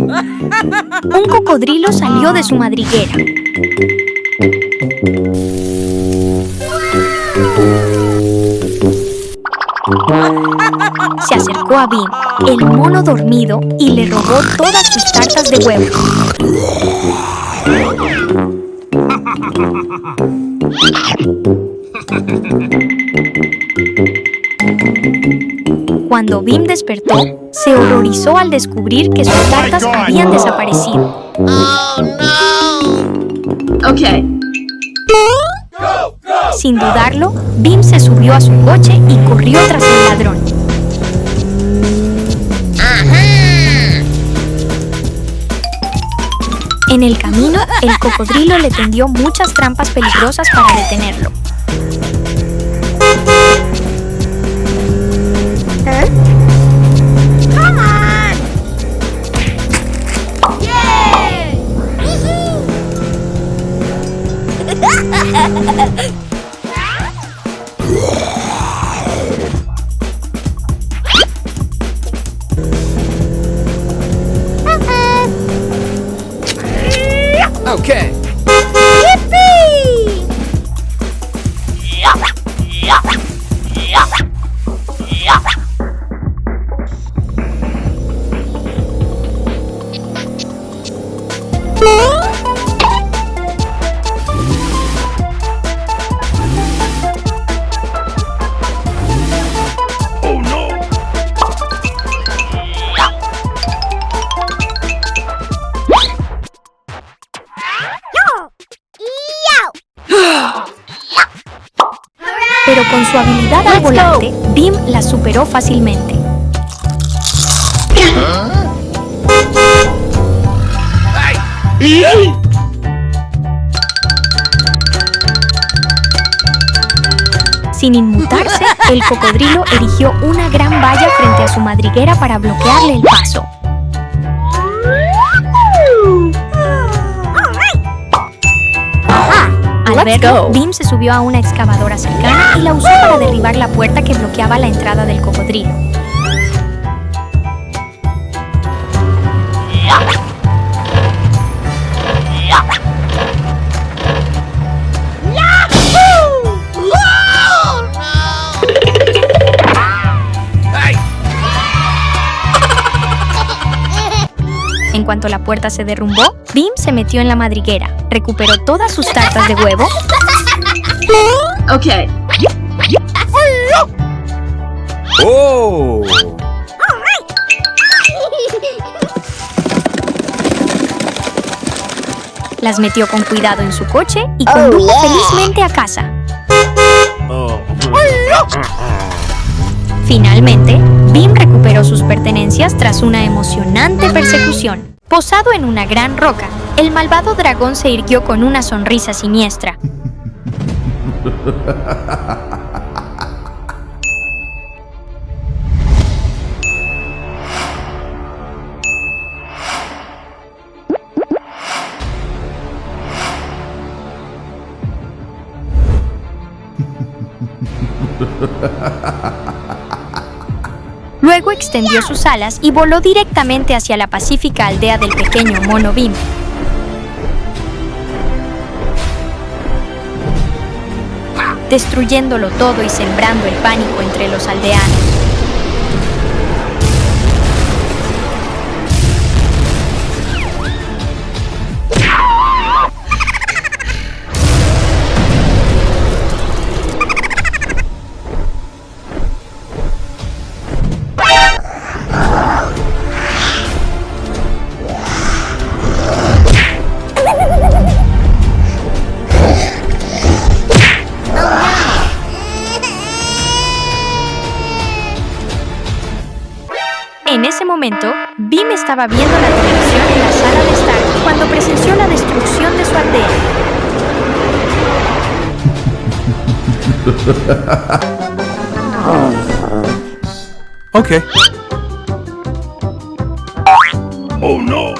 Un cocodrilo salió de su madriguera. Se acercó a Bim, el mono dormido, y le robó todas sus tartas de huevo. Cuando Bim despertó, se horrorizó al descubrir que sus tartas habían desaparecido. Oh, no. Okay. Sin dudarlo, Bim se subió a su coche y corrió tras el ladrón. En el camino, el cocodrilo le tendió muchas trampas peligrosas para detenerlo. Okay. Pero con su habilidad al volante, Bim la superó fácilmente. Sin inmutarse, el cocodrilo erigió una gran valla frente a su madriguera para bloquearle el paso. Al verlo, Bim se subió a una excavadora cercana y la usó para derribar la puerta que bloqueaba la entrada del cocodrilo. En cuanto la puerta se derrumbó, Bim se metió en la madriguera, recuperó todas sus tartas de huevo. Okay. Oh. Las metió con cuidado en su coche y condujo felizmente a casa. Finalmente, Bim recuperó sus pertenencias tras una emocionante persecución. Posado en una gran roca, el malvado dragón se irguió con una sonrisa siniestra. Luego extendió sus alas y voló directamente hacia la pacífica aldea del pequeño mono Bim. Destruyéndolo todo y sembrando el pánico entre los aldeanos. En ese momento, Bim estaba viendo la televisión en la sala de estar cuando presenció la destrucción de su aldea. Okay. Oh no.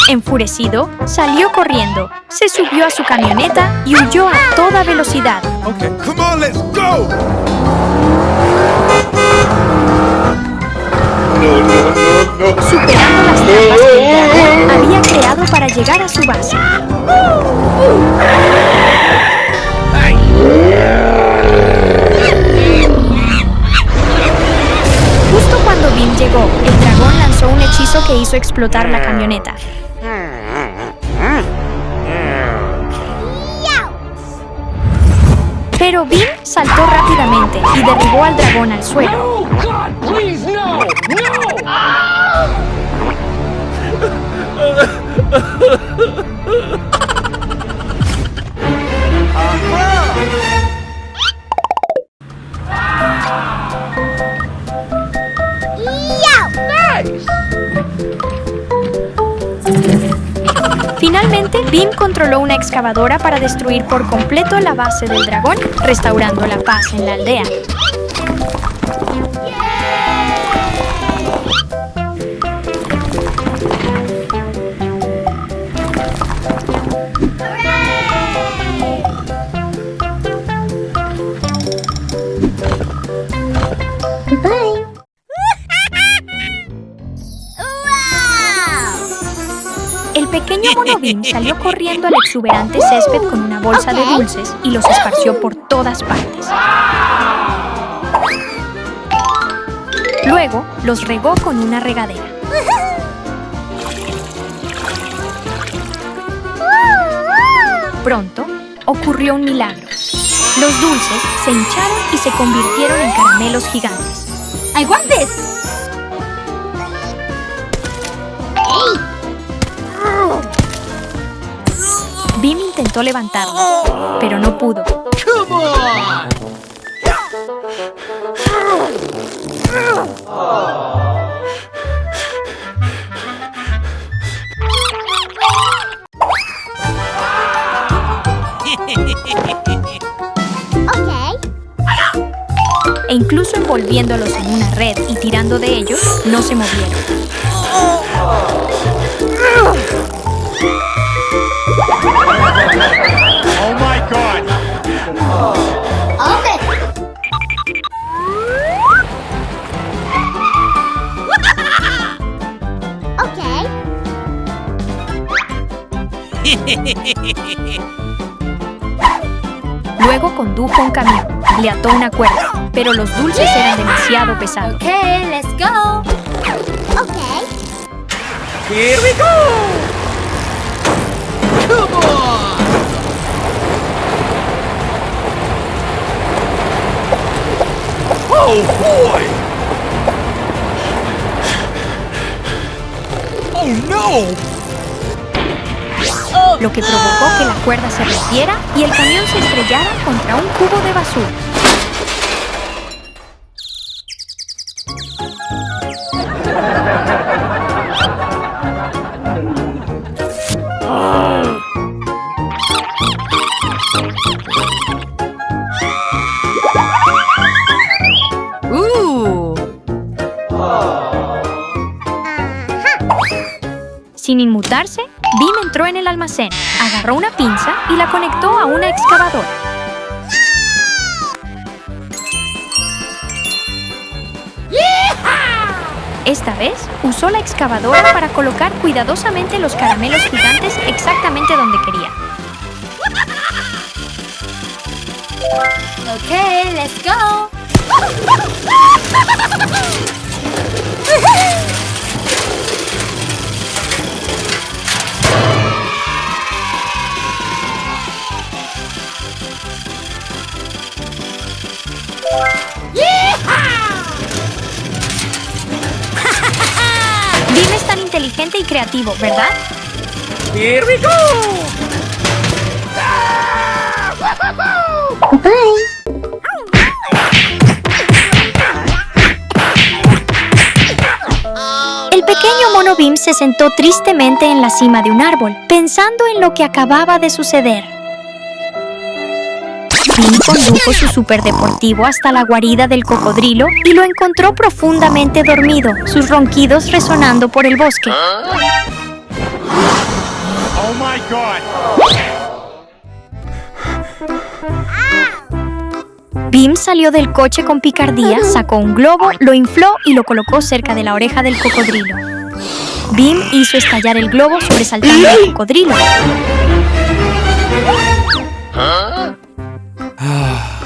Enfurecido, salió corriendo, se subió a su camioneta y huyó a toda velocidad. Okay. Come on, let's go. superando las trampas que el dragón había creado para llegar a su base. Justo cuando Bim llegó, el dragón lanzó un hechizo que hizo explotar la camioneta. Pero Bim saltó rápidamente y derribó al dragón al suelo. Finalmente, Bim controló una excavadora para destruir por completo la base del dragón, restaurando la paz en la aldea. El pequeño mono Bim salió corriendo al exuberante césped con una bolsa de dulces y los esparció por todas partes. Luego, los regó con una regadera. Pronto, ocurrió un milagro. Los dulces se hincharon y se convirtieron en caramelos gigantes. I want this. Bim intentó levantarlo, pero no pudo. E incluso envolviéndolos en una red y tirando de ellos, no se movieron. Oh my God! Okay. Luego condujo un camión, le ató una cuerda, pero los dulces eran demasiado pesados. Okay, let's go. Okay. Here we go! Come on! Oh boy! Oh no! Lo que provocó que la cuerda se rompiera y el camión se estrellara contra un cubo de basura. Sin inmutarse, Bim entró en el almacén, agarró una pinza y la conectó a una excavadora. Esta vez, usó la excavadora para colocar cuidadosamente los caramelos gigantes exactamente donde quería. Okay, let's go. Bim es tan inteligente y creativo, ¿verdad? Here we go! El pequeño mono Bim se sentó tristemente en la cima de un árbol, pensando en lo que acababa de suceder. Bim condujo su superdeportivo hasta la guarida del cocodrilo y lo encontró profundamente dormido, sus ronquidos resonando por el bosque. Oh my God! Bim salió del coche con picardía, sacó un globo, lo infló y lo colocó cerca de la oreja del cocodrilo. Bim hizo estallar el globo sobresaltando al cocodrilo.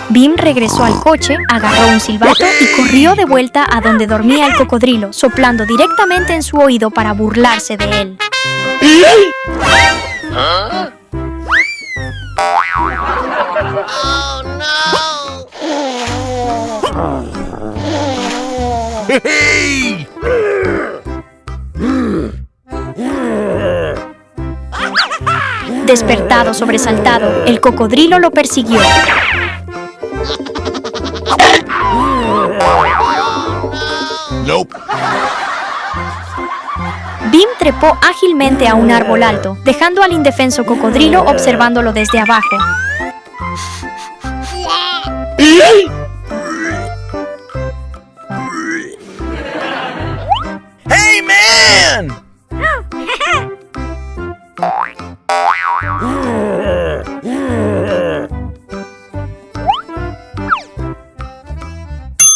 Bim regresó al coche, agarró un silbato y corrió de vuelta a donde dormía el cocodrilo, soplando directamente en su oído para burlarse de él. Hey! Despertado, sobresaltado, el cocodrilo lo persiguió. Nope. Bim trepó ágilmente a un árbol alto, dejando al indefenso cocodrilo observándolo desde abajo. Hey, man!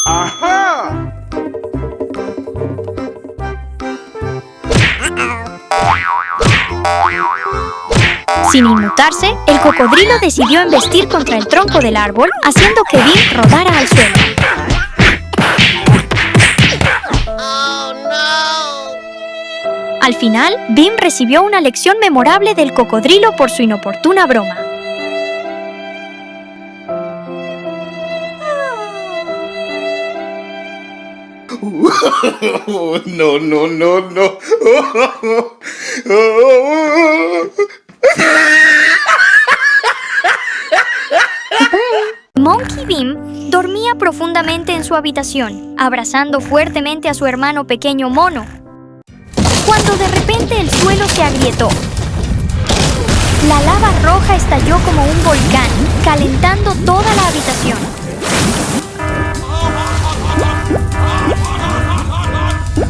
Aha! Sin inmutarse, el cocodrilo decidió embestir contra el tronco del árbol, haciendo que Bim rodara al suelo. Al final, Bim recibió una lección memorable del cocodrilo por su inoportuna broma. No, no, no, no. Monkey Bim dormía profundamente en su habitación, abrazando fuertemente a su hermano pequeño mono, cuando de repente el suelo se agrietó. La lava roja estalló como un volcán, calentando toda la habitación.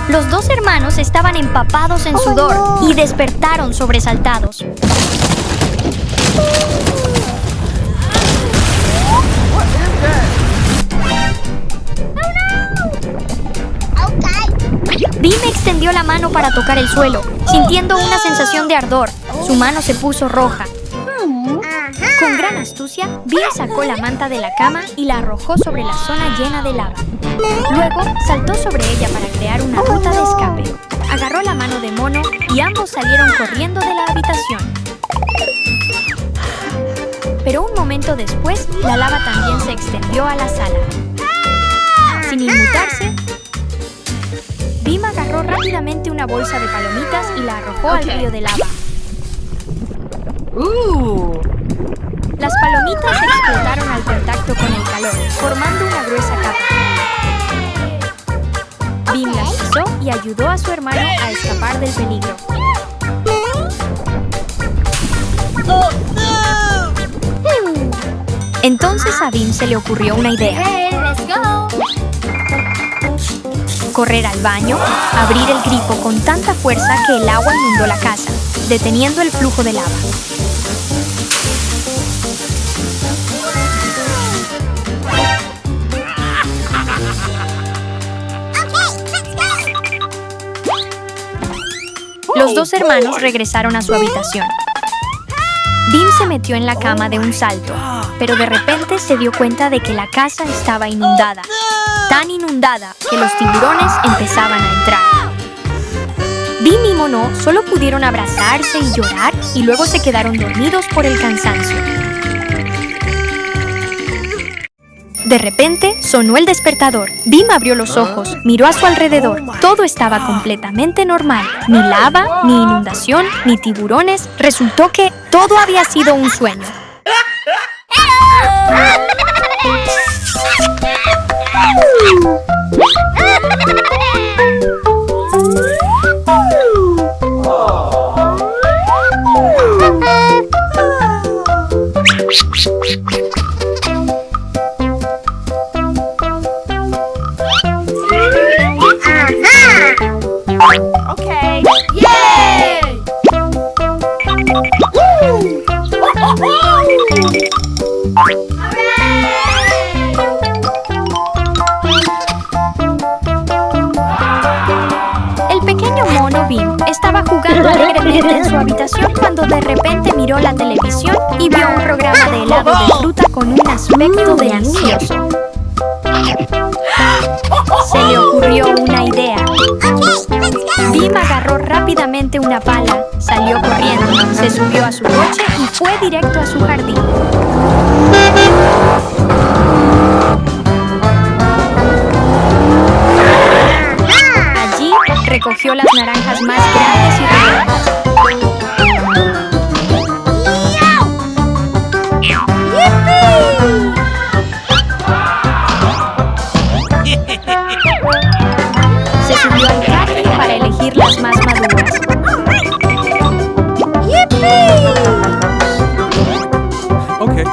Los dos hermanos estaban empapados en sudor y despertaron sobresaltados. Bim extendió la mano para tocar el suelo, sintiendo una sensación de ardor. Su mano se puso roja. Con gran astucia, Bim sacó la manta de la cama y la arrojó sobre la zona llena de lava. Luego, saltó sobre ella para crear una ruta de escape. Agarró la mano de Mono y ambos salieron corriendo de la habitación. Pero un momento después, la lava también se extendió a la sala. Sin inmutarse, Bim agarró rápidamente una bolsa de palomitas y la arrojó al río de lava. Las palomitas explotaron al contacto con el calor, formando una gruesa capa. Bim las pisó y ayudó a su hermano a escapar del peligro. Entonces a Bim se le ocurrió una idea. Hey, let's go. Correr al baño, abrir el grifo con tanta fuerza que el agua inundó la casa, deteniendo el flujo de lava. Los dos hermanos regresaron a su habitación. Bim se metió en la cama de un salto, pero de repente se dio cuenta de que la casa estaba inundada. Tan inundada que los tiburones empezaban a entrar. Bim y Mono solo pudieron abrazarse y llorar y luego se quedaron dormidos por el cansancio. De repente sonó el despertador. Bim abrió los ojos, miró a su alrededor. Todo estaba completamente normal. Ni lava, ni inundación, ni tiburones. Resultó que todo había sido un sueño. Okay. Yay! Hooray! tranquilamente en su habitación cuando de repente miró la televisión y vio un programa de helado de fruta con un aspecto delicioso. Se le ocurrió una idea. Bim agarró rápidamente una pala, salió corriendo, se subió a su coche y fue directo a su jardín. Allí recogió las naranjas más grandes y redondas. Se subió al cactus para elegir las más maduras. Okay.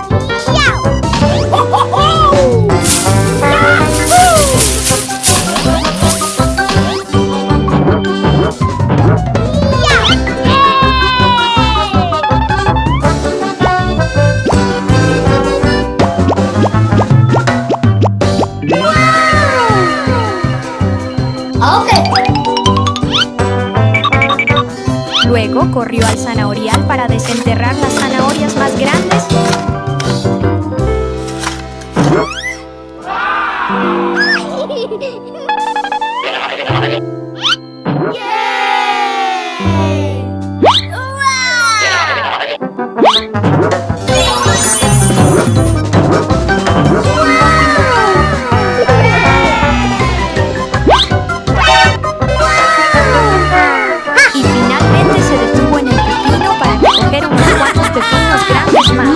Luego corrió al zanahorial para desenterrar las zanahorias más grandes. Y finalmente se detuvo en el pepino para recoger unos cuantos pepinos grandes más.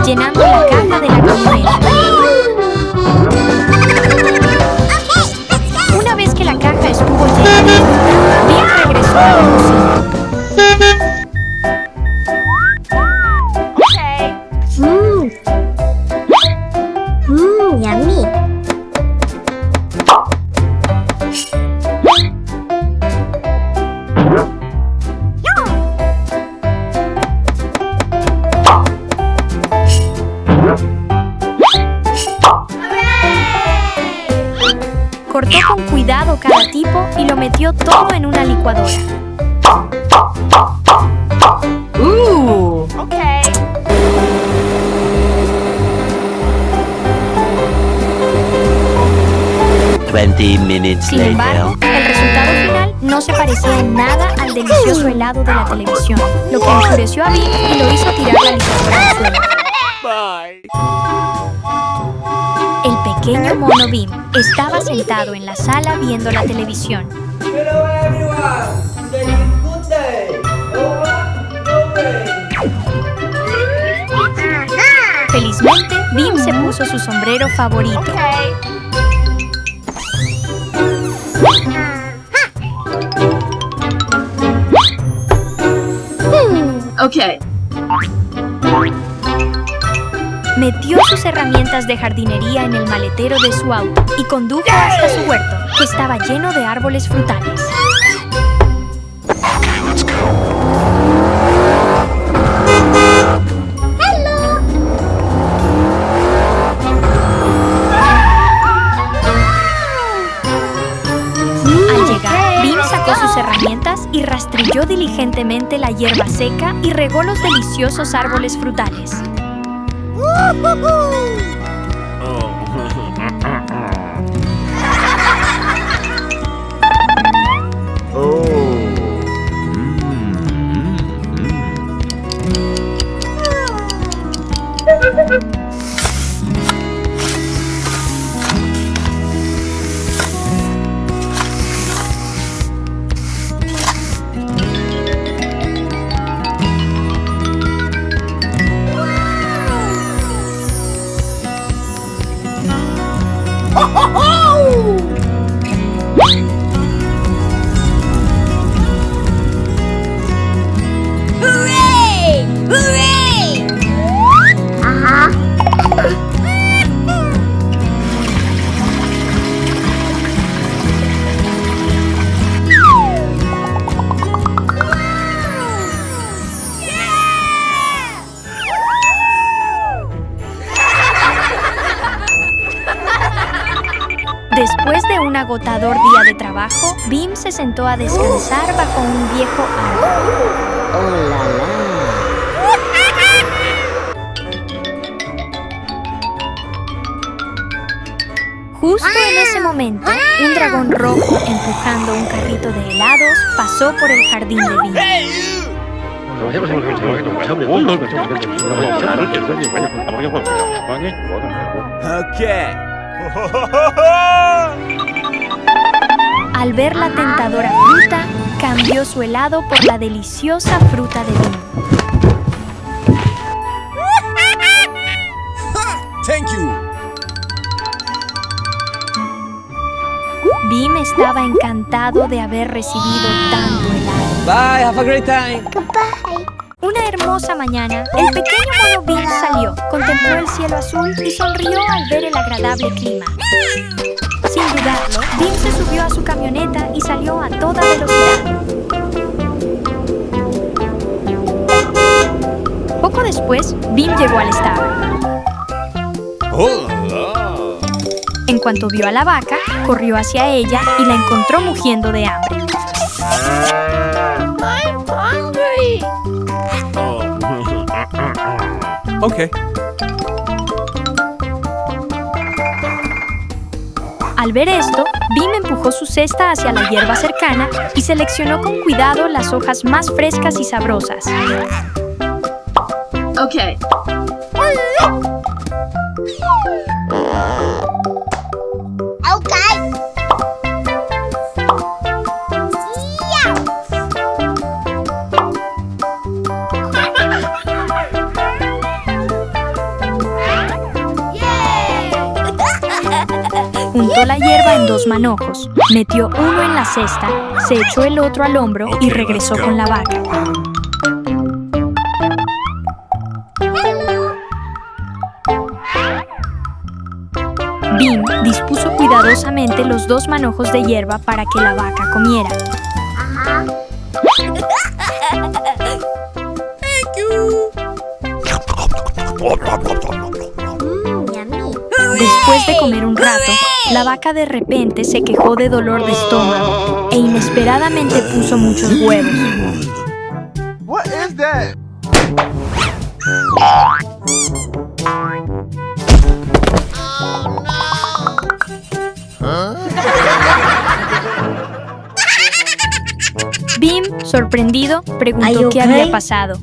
Llenando la caja de la camioneta. Una vez que la caja estuvo llena de fruta, Bim regresó a la cocina. Yummy. Cortó con cuidado cada tipo y lo metió todo en una licuadora. Okay. 20 minutes Sin embargo, el resultado final no se parecía en nada al delicioso helado de la televisión, lo que enfureció a Bim y lo hizo tirar la licuadora al suelo. Bye. El pequeño mono Bim estaba sentado en la sala viendo la televisión. Hello everyone, today is good day. Felizmente, Bim se puso su sombrero favorito. Okay. Okay. Metió sus herramientas de jardinería en el maletero de su auto y condujo hasta su huerto, que estaba lleno de árboles frutales. Al llegar, Bim sacó sus herramientas y rastrilló diligentemente la hierba seca y regó los deliciosos árboles frutales. Después de un agotador día de trabajo, Bim se sentó a descansar bajo un viejo árbol. Justo en ese momento, un dragón rojo empujando un carrito de helados pasó por el jardín de Bim. Okay. Al ver la tentadora fruta, cambió su helado por la deliciosa fruta de Bim. Thank you. Bim estaba encantado de haber recibido tanto helado. Bye, have a great time. Una hermosa mañana, el pequeño mono Bim salió, contempló el cielo azul y sonrió al ver el agradable clima. Sin dudarlo, Bim se subió a su camioneta y salió a toda velocidad. Poco después, Bim llegó al establo. En cuanto vio a la vaca, corrió hacia ella y la encontró mugiendo de hambre. Okay. Al ver esto, Bim empujó su cesta hacia la hierba cercana y seleccionó con cuidado las hojas más frescas y sabrosas. Okay. Juntó la hierba en 2 manojos, metió uno en la cesta, se echó el otro al hombro y regresó con la vaca. Bim dispuso cuidadosamente los 2 manojos de hierba para que la vaca comiera. Después de comer un rato, la vaca de repente se quejó de dolor de estómago e inesperadamente puso muchos huevos. What is that? Bim, sorprendido, preguntó qué había pasado.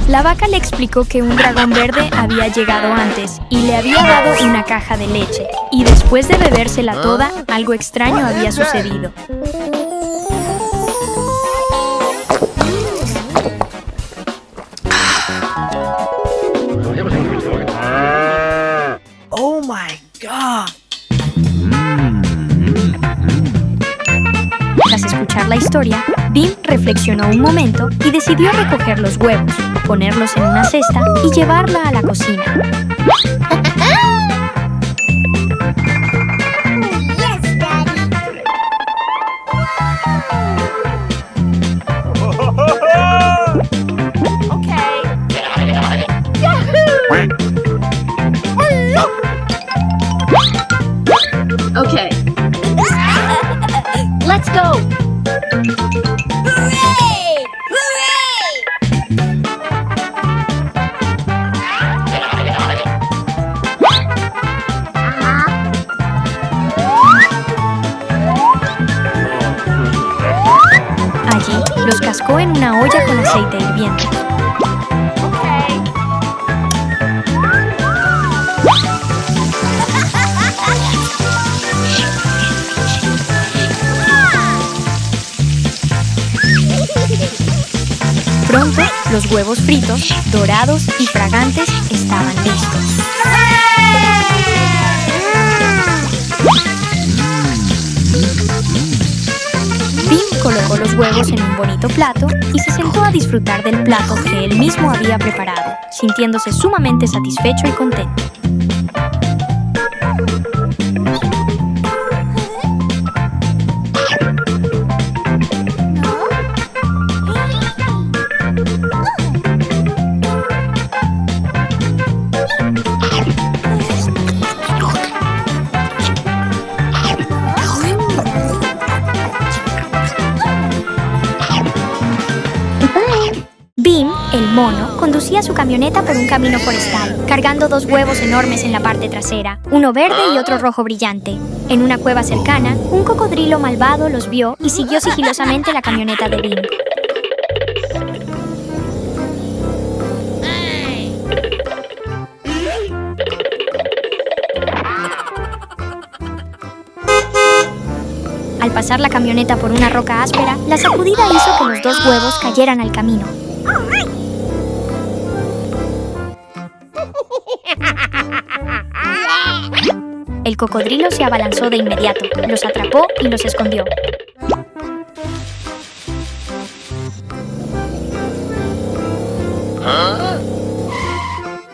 La vaca le explicó que un dragón verde había llegado antes y le había dado una caja de leche, y después de bebérsela toda, algo extraño había sucedido. Oh my God. Tras escuchar la historia, Bim reflexionó un momento y decidió recoger los huevos, ponerlos en una cesta y llevarla a la cocina. Okay. Let's go. Allí los cascó en una olla con aceite hirviendo. Pronto, los huevos fritos, dorados y fragantes estaban listos. Bim colocó los huevos en un bonito plato y se sentó a disfrutar del plato que él mismo había preparado, sintiéndose sumamente satisfecho y contento. mono conducía su camioneta por un camino forestal, cargando 2 huevos enormes en la parte trasera, uno verde y otro rojo brillante. En una cueva cercana, un cocodrilo malvado los vio y siguió sigilosamente la camioneta de Bim. Al pasar la camioneta por una roca áspera, la sacudida hizo que los 2 huevos cayeran al camino. El cocodrilo se abalanzó de inmediato, los atrapó y los escondió.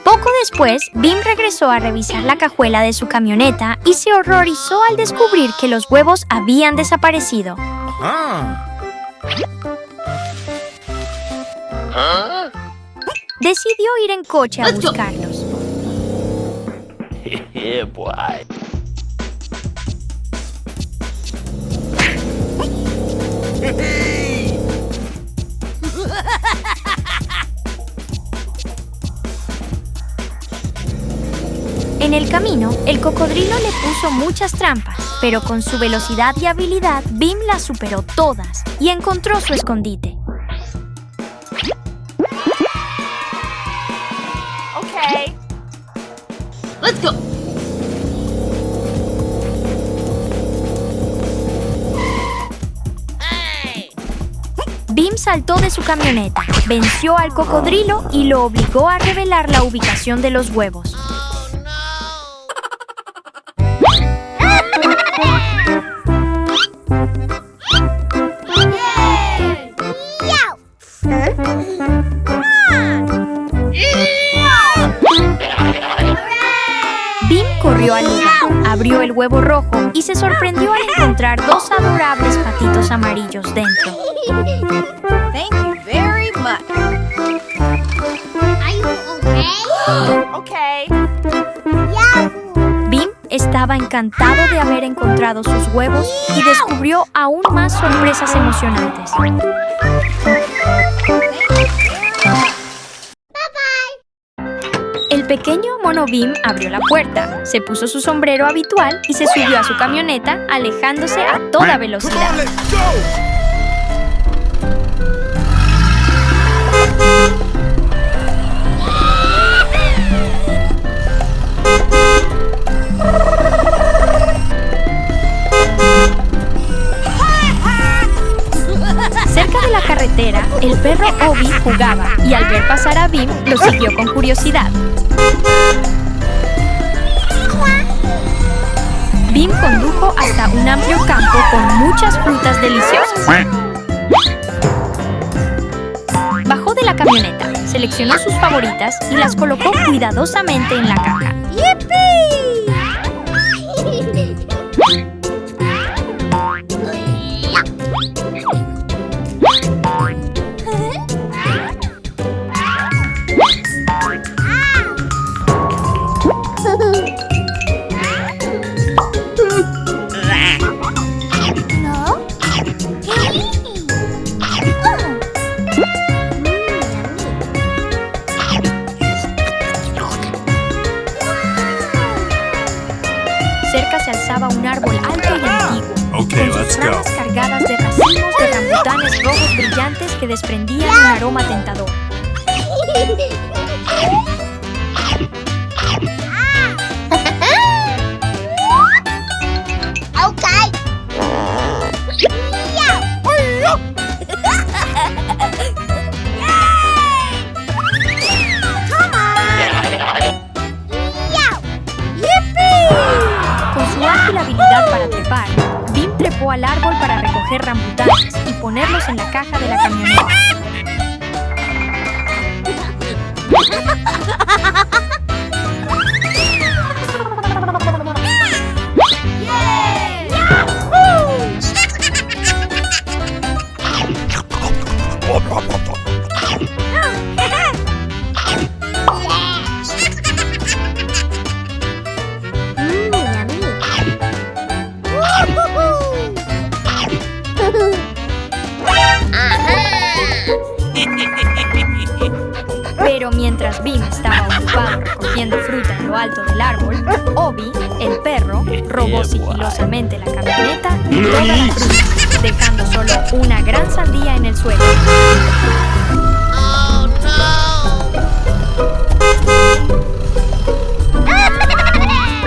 Poco después, Bim regresó a revisar la cajuela de su camioneta y se horrorizó al descubrir que los huevos habían desaparecido. Decidió ir en coche a buscarlos. Yeah, boy. En el camino, el cocodrilo le puso muchas trampas, pero con su velocidad y habilidad, Bim las superó todas y encontró su escondite. Okay. Let's go. Bim saltó de su camioneta, venció al cocodrilo y lo obligó a revelar la ubicación de los huevos. Bim corrió al lugar, abrió el huevo rojo y se sorprendió al encontrar 2 adorables patitos amarillos dentro. Thank you very much. Are you okay? Okay. Bim estaba encantado de haber encontrado sus huevos y descubrió aún más sorpresas emocionantes. El pequeño mono Bim abrió la puerta, se puso su sombrero habitual y se subió a su camioneta, alejándose a toda velocidad. Cerca de la carretera, el perro Obi jugaba y al ver pasar a Bim, lo siguió con curiosidad. Bim condujo hasta un amplio campo con muchas frutas deliciosas. Bajó de la camioneta, seleccionó sus favoritas y las colocó cuidadosamente en la caja. Cerca se alzaba un árbol alto y antiguo, Okay, con let's sus go. ramas cargadas de racimos de rambutanes rojos brillantes que desprendían un aroma tentador. Con su ágil habilidad para trepar, Bim trepó al árbol para recoger rambutanes y ponerlos en la caja de la camioneta. alto del árbol, Obi, el perro, robó sigilosamente la camioneta y toda la fruta, dejando solo una gran sandía en el suelo.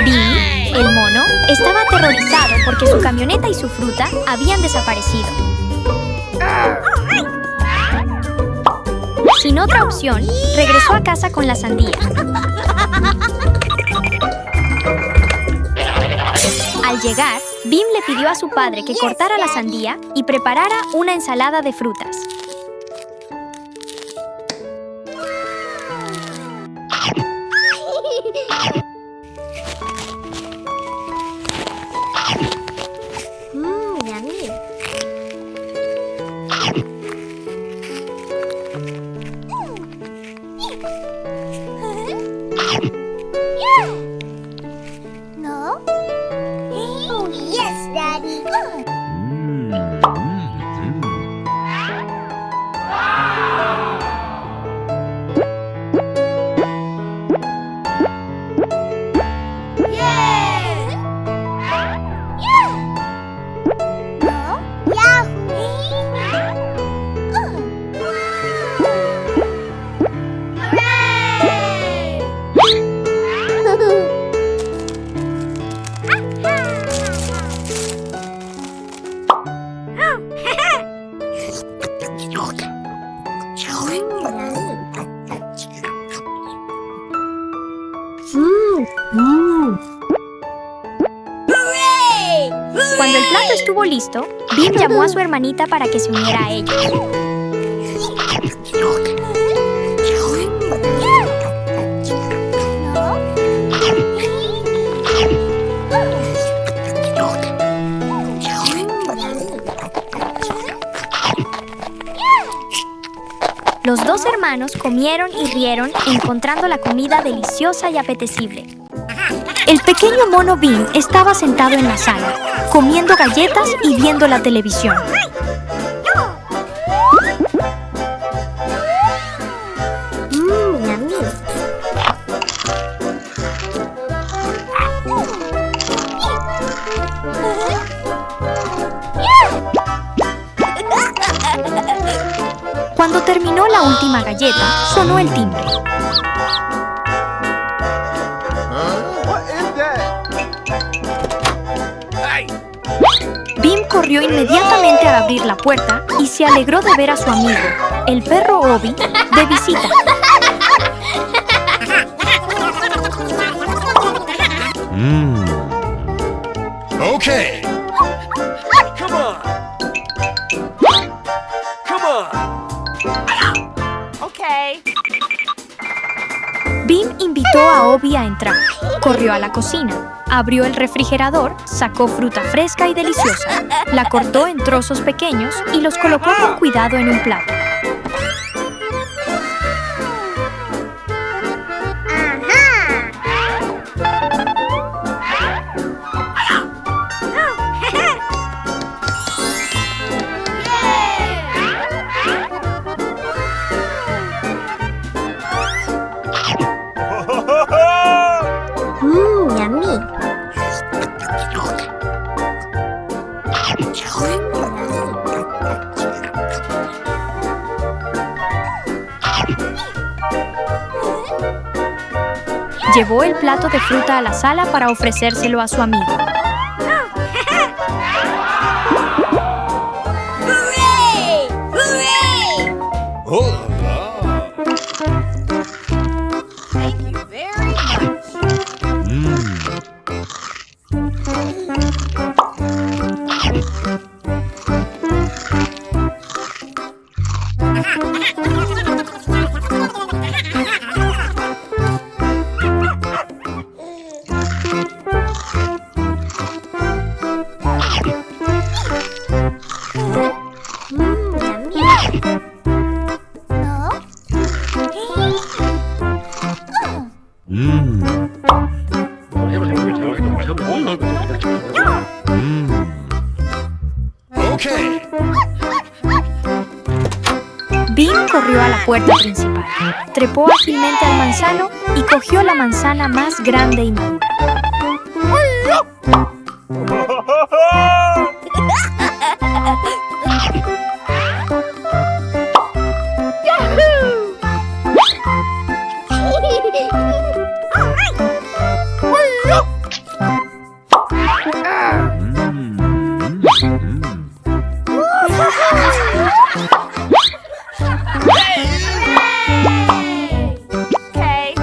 Bim, el mono, estaba aterrorizado porque su camioneta y su fruta habían desaparecido. Sin otra opción, regresó a casa con la sandía. Al llegar, Bim le pidió a su padre que cortara la sandía y preparara una ensalada de frutas. Cuando el plato estuvo listo, Bim llamó a su hermanita para que se uniera a ellos. Los dos hermanos comieron y rieron encontrando la comida deliciosa y apetecible. El pequeño mono Bim estaba sentado en la sala, comiendo galletas y viendo la televisión. Cuando terminó la última galleta, sonó el timbre. Bim corrió inmediatamente a abrir la puerta y se alegró de ver a su amigo, el perro Obi, de visita. Okay. Come on. Come on. Okay. Bim invitó a Obi a entrar. Corrió a la cocina, abrió el refrigerador, sacó fruta fresca y deliciosa, la cortó en trozos pequeños y los colocó con cuidado en un plato. Llevó el plato de fruta a la sala para ofrecérselo a su amigo. Thank you very Bim corrió a la puerta principal, trepó ágilmente al manzano y cogió la manzana más grande y madura. Okay.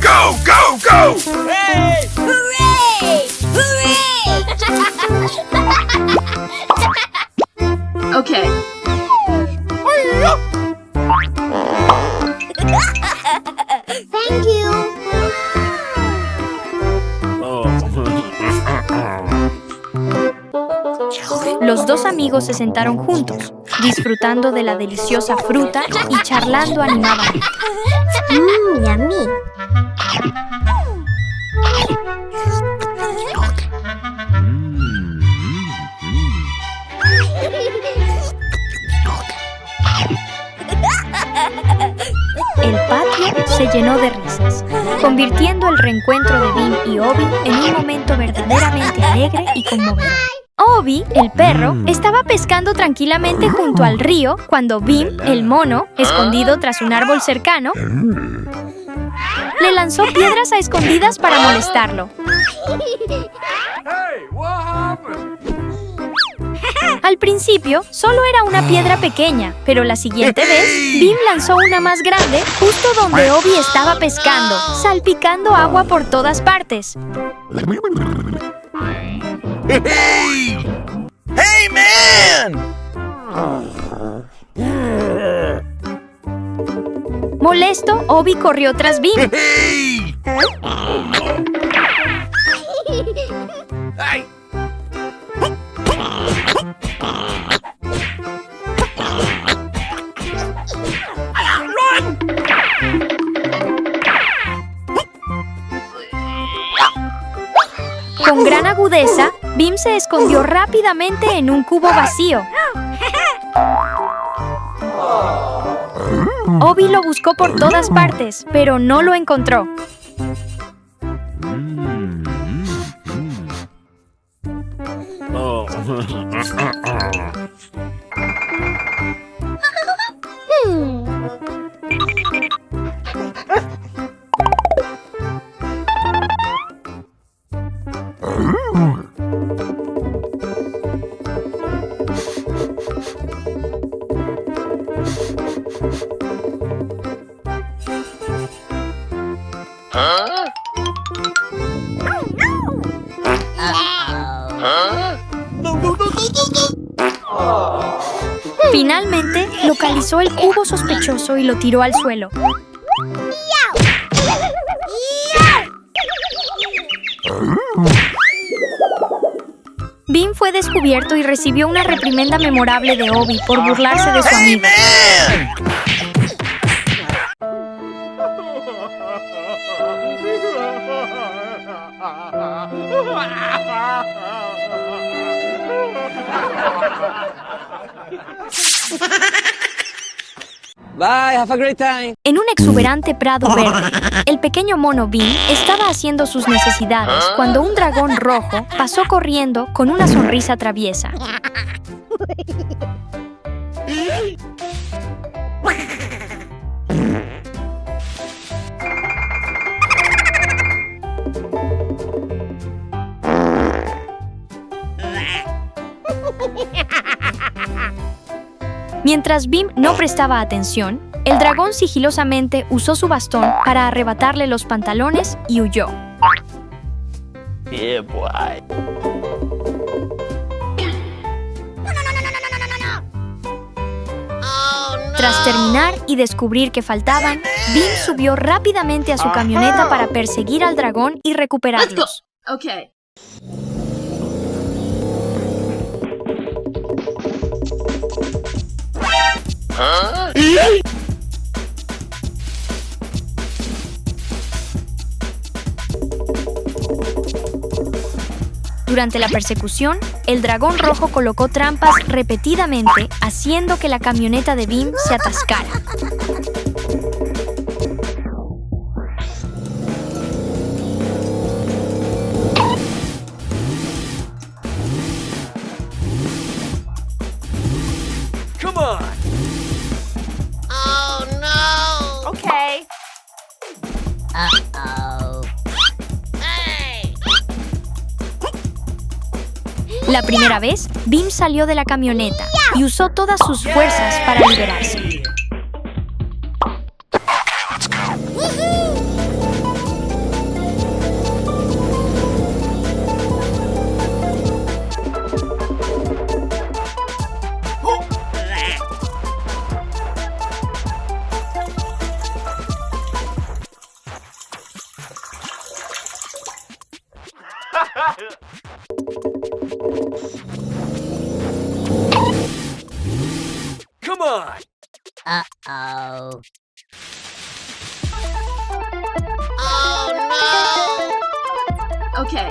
Go, go, go! Hey! Hooray! Hooray! Okay. Thank you. Los dos amigos se sentaron juntos, disfrutando de la deliciosa fruta y charlando animadamente. Yummy. El patio se llenó de risas, convirtiendo el reencuentro de Bim y Obi en un momento verdaderamente alegre y conmovedor. Obi, el perro, estaba pescando tranquilamente junto al río cuando Bim, el mono, escondido tras un árbol cercano, le lanzó piedras a escondidas para molestarlo. Hey, what happened? Al principio, solo era una piedra pequeña, pero la siguiente vez, Bim lanzó una más grande justo donde Obi estaba pescando, salpicando agua por todas partes. Hey! Hey, man! Molesto, Obi corrió tras Bim. Hey! Hey! Con gran agudeza, Bim se escondió rápidamente en un cubo vacío. Obi lo buscó por todas partes, pero no lo encontró. Finalmente, localizó el cubo sospechoso y lo tiró al suelo. Bim fue descubierto y recibió una reprimenda memorable de Obi por burlarse de su amigo. Bye, have a great time. En un exuberante prado verde, el pequeño mono Bim estaba haciendo sus necesidades cuando un dragón rojo pasó corriendo con una sonrisa traviesa. Mientras Bim no prestaba atención, el dragón sigilosamente usó su bastón para arrebatarle los pantalones y huyó. Yeah, boy. Tras terminar y descubrir que faltaban, Bim subió rápidamente a su camioneta para perseguir al dragón y recuperarlos. Okay. Durante la persecución, el dragón rojo colocó trampas repetidamente, haciendo que la camioneta de Bim se atascara. Come on. Okay. La primera vez, Bim salió de la camioneta y usó todas sus fuerzas para liberarse. Come on. Okay.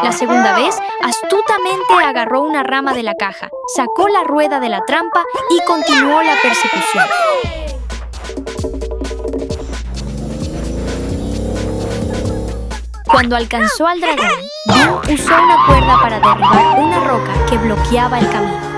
La segunda vez, astutamente agarró una rama de la caja, sacó la rueda de la trampa y continuó la persecución. Cuando alcanzó al dragón, Bim usó una cuerda para derribar una roca que bloqueaba el camino.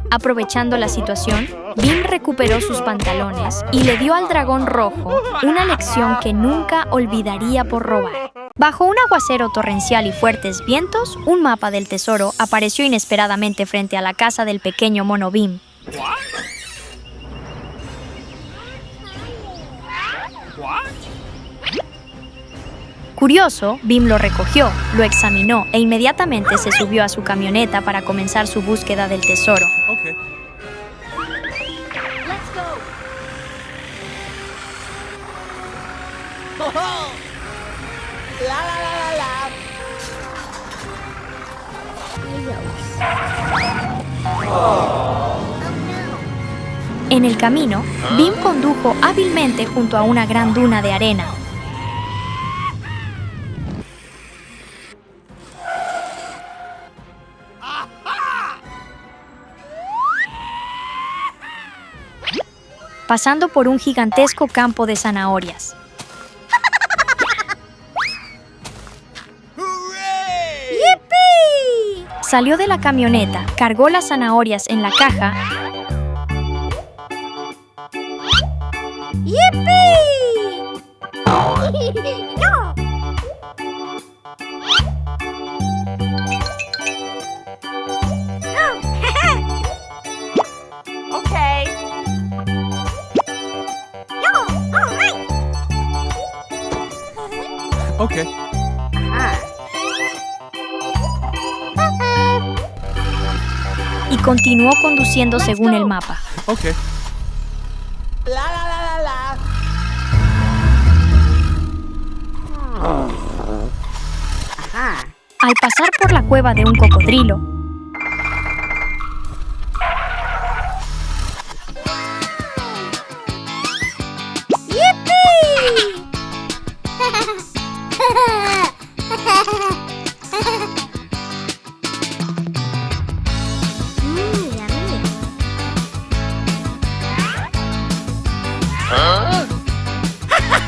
Aprovechando la situación, Bim recuperó sus pantalones y le dio al dragón rojo una lección que nunca olvidaría por robar. Bajo un aguacero torrencial y fuertes vientos, un mapa del tesoro apareció inesperadamente frente a la casa del pequeño mono Bim. Curioso, Bim lo recogió, lo examinó e inmediatamente se subió a su camioneta para comenzar su búsqueda del tesoro. Okay. Let's go. En el camino, Bim condujo hábilmente junto a una gran duna de arena. Pasando por un gigantesco campo de zanahorias. Salió de la camioneta, cargó las zanahorias en la caja Okay. Okay. y continuó conduciendo según el mapa. Okay. Al pasar por la cueva de un cocodrilo,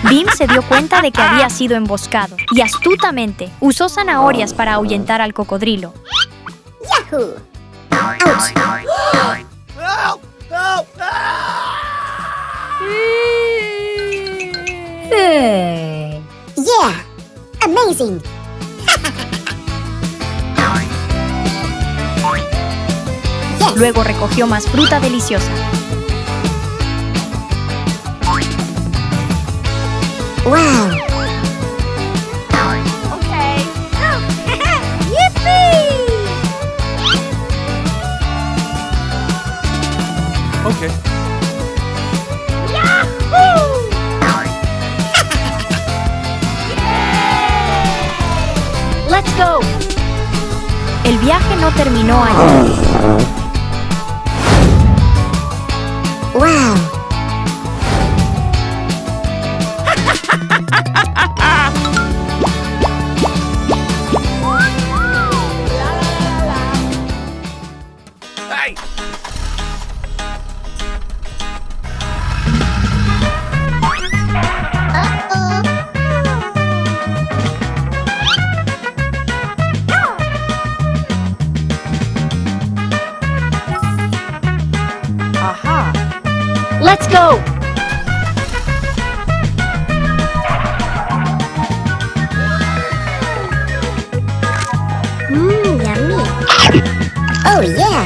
Bim se dio cuenta de que había sido emboscado y astutamente usó zanahorias para ahuyentar al cocodrilo. Yahoo! Yeah! Amazing! Luego recogió más fruta deliciosa. Wow! Okay. Okay. Let's go. El viaje no terminó allí. Wow. Hey! Let's go. Yummy. Oh yeah.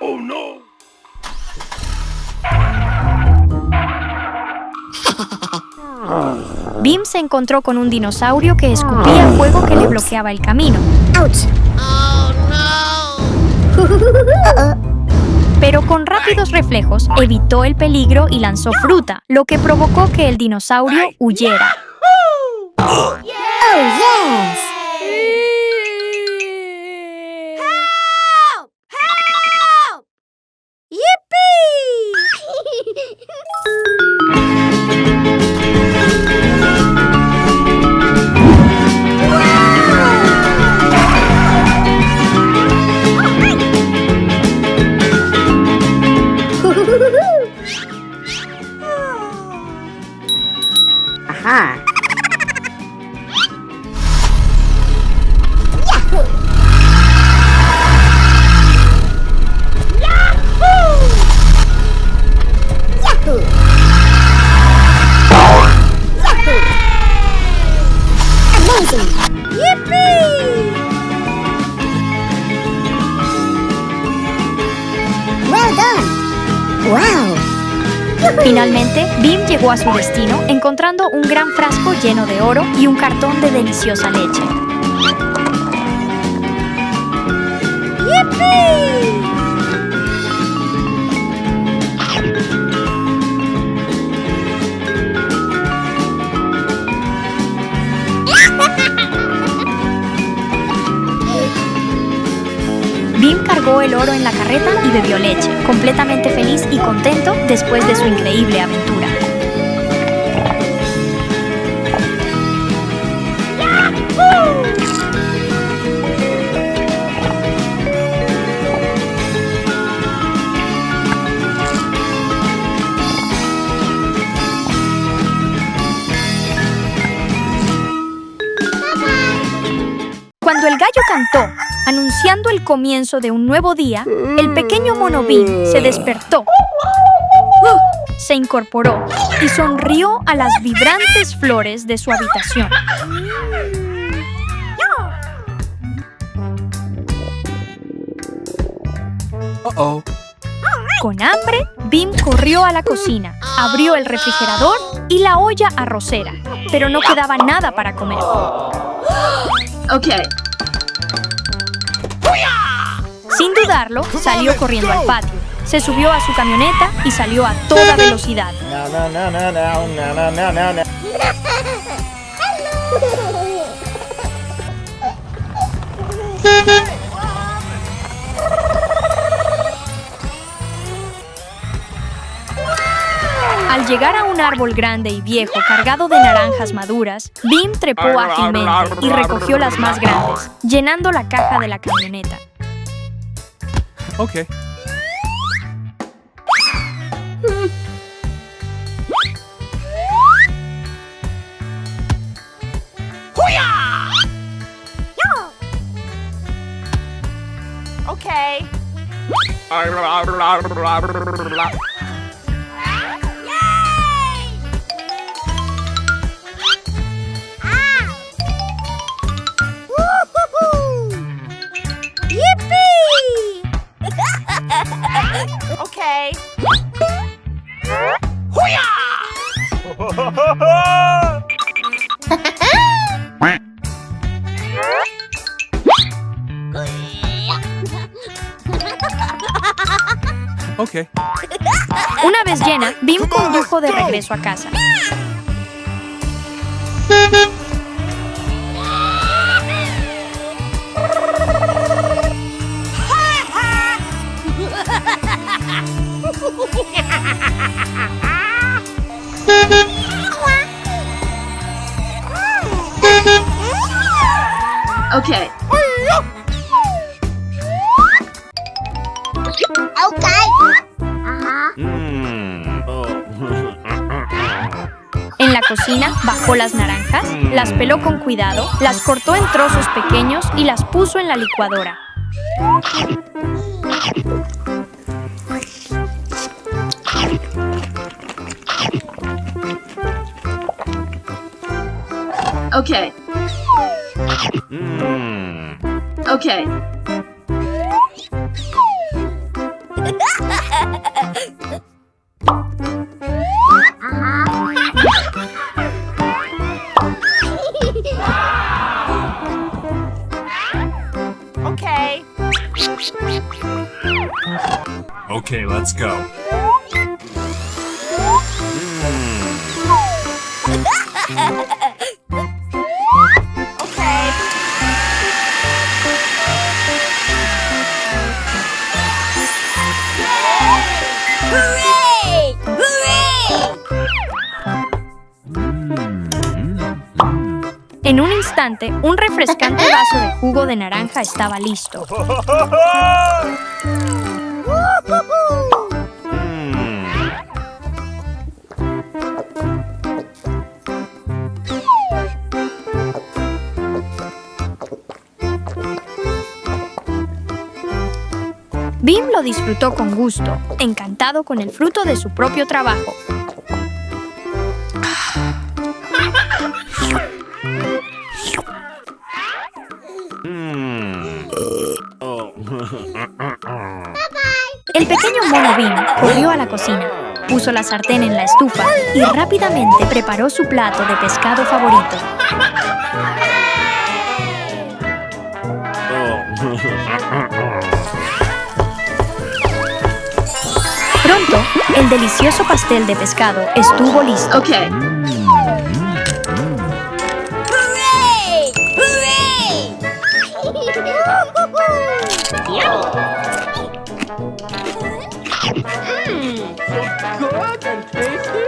Oh no! Bim se encontró con un dinosaurio que escupía fuego que le bloqueaba el camino. Ouch. Pero con rápidos reflejos evitó el peligro y lanzó fruta, lo que provocó que el dinosaurio huyera. Oh yes. Aha. Yahoo! Yahoo! Amazing! Yippee! Well done! Wow! Finalmente, Bim llegó a su destino encontrando un gran frasco lleno de oro y un cartón de deliciosa leche. Bim cargó el oro en la carreta y bebió leche, completamente feliz y contento después de su increíble aventura. Cuando el gallo cantó, anunciando el comienzo de un nuevo día, el pequeño mono Bim se despertó, se incorporó y sonrió a las vibrantes flores de su habitación. Uh-oh. Con hambre, Bim corrió a la cocina, abrió el refrigerador y la olla arrocera, pero no quedaba nada para comer. Okay. Sin dudarlo, salió corriendo al patio. Se subió a su camioneta y salió a toda velocidad. Al llegar a un árbol grande y viejo cargado de naranjas maduras, Bim trepó ágilmente y recogió las más grandes, llenando la caja de la camioneta. Okay. Okay. Okay. Una vez llena, Bim condujo de regreso a casa. Okay. En la cocina, bajó las naranjas, las peló con cuidado, las cortó en trozos pequeños y las puso en la licuadora. Okay. Okay. Okay. Okay, let's go. Okay. Hooray! Hooray! En un instante, un refrescante vaso de jugo de naranja estaba listo. Bim lo disfrutó con gusto, encantado con el fruto de su propio trabajo. El pequeño mono Bim corrió a la cocina, puso la sartén en la estufa y rápidamente preparó su plato de pescado favorito. Pronto, el delicioso pastel de pescado estuvo listo. Okay. Hooray! Hooray! Good and tasty.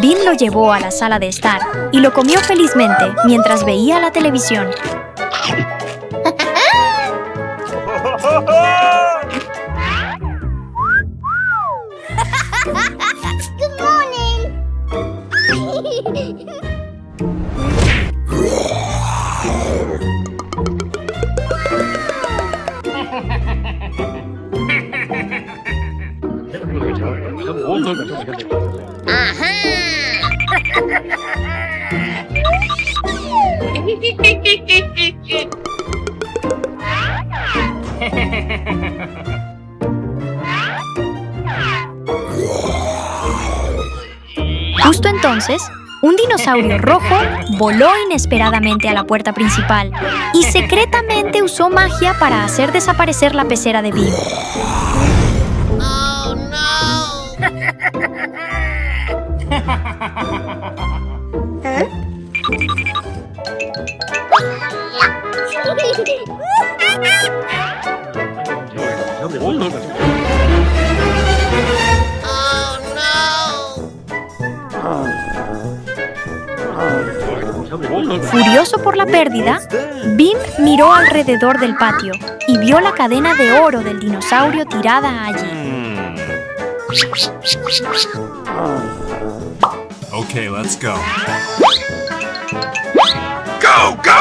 Bim lo llevó a la sala de estar y lo comió felizmente mientras veía la televisión. Good morning. Justo entonces, un dinosaurio rojo voló inesperadamente a la puerta principal y secretamente usó magia para hacer desaparecer la pecera de Bim. Oh no! Furioso por la pérdida, Bim miró alrededor del patio y vio la cadena de oro del dinosaurio tirada allí. Okay, let's go.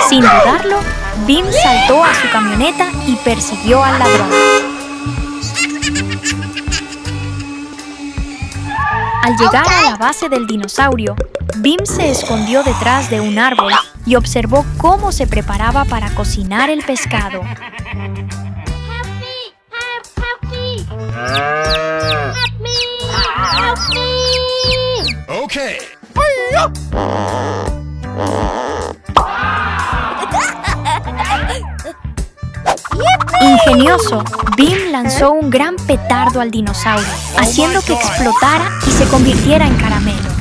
Sin dudarlo, Bim saltó a su camioneta y persiguió al ladrón. Al llegar a la base del dinosaurio, Bim se escondió detrás de un árbol y observó cómo se preparaba para cocinar el pescado. Okay. Ingenioso, Bim lanzó un gran petardo al dinosaurio, haciendo que explotara y se convirtiera en caramelo.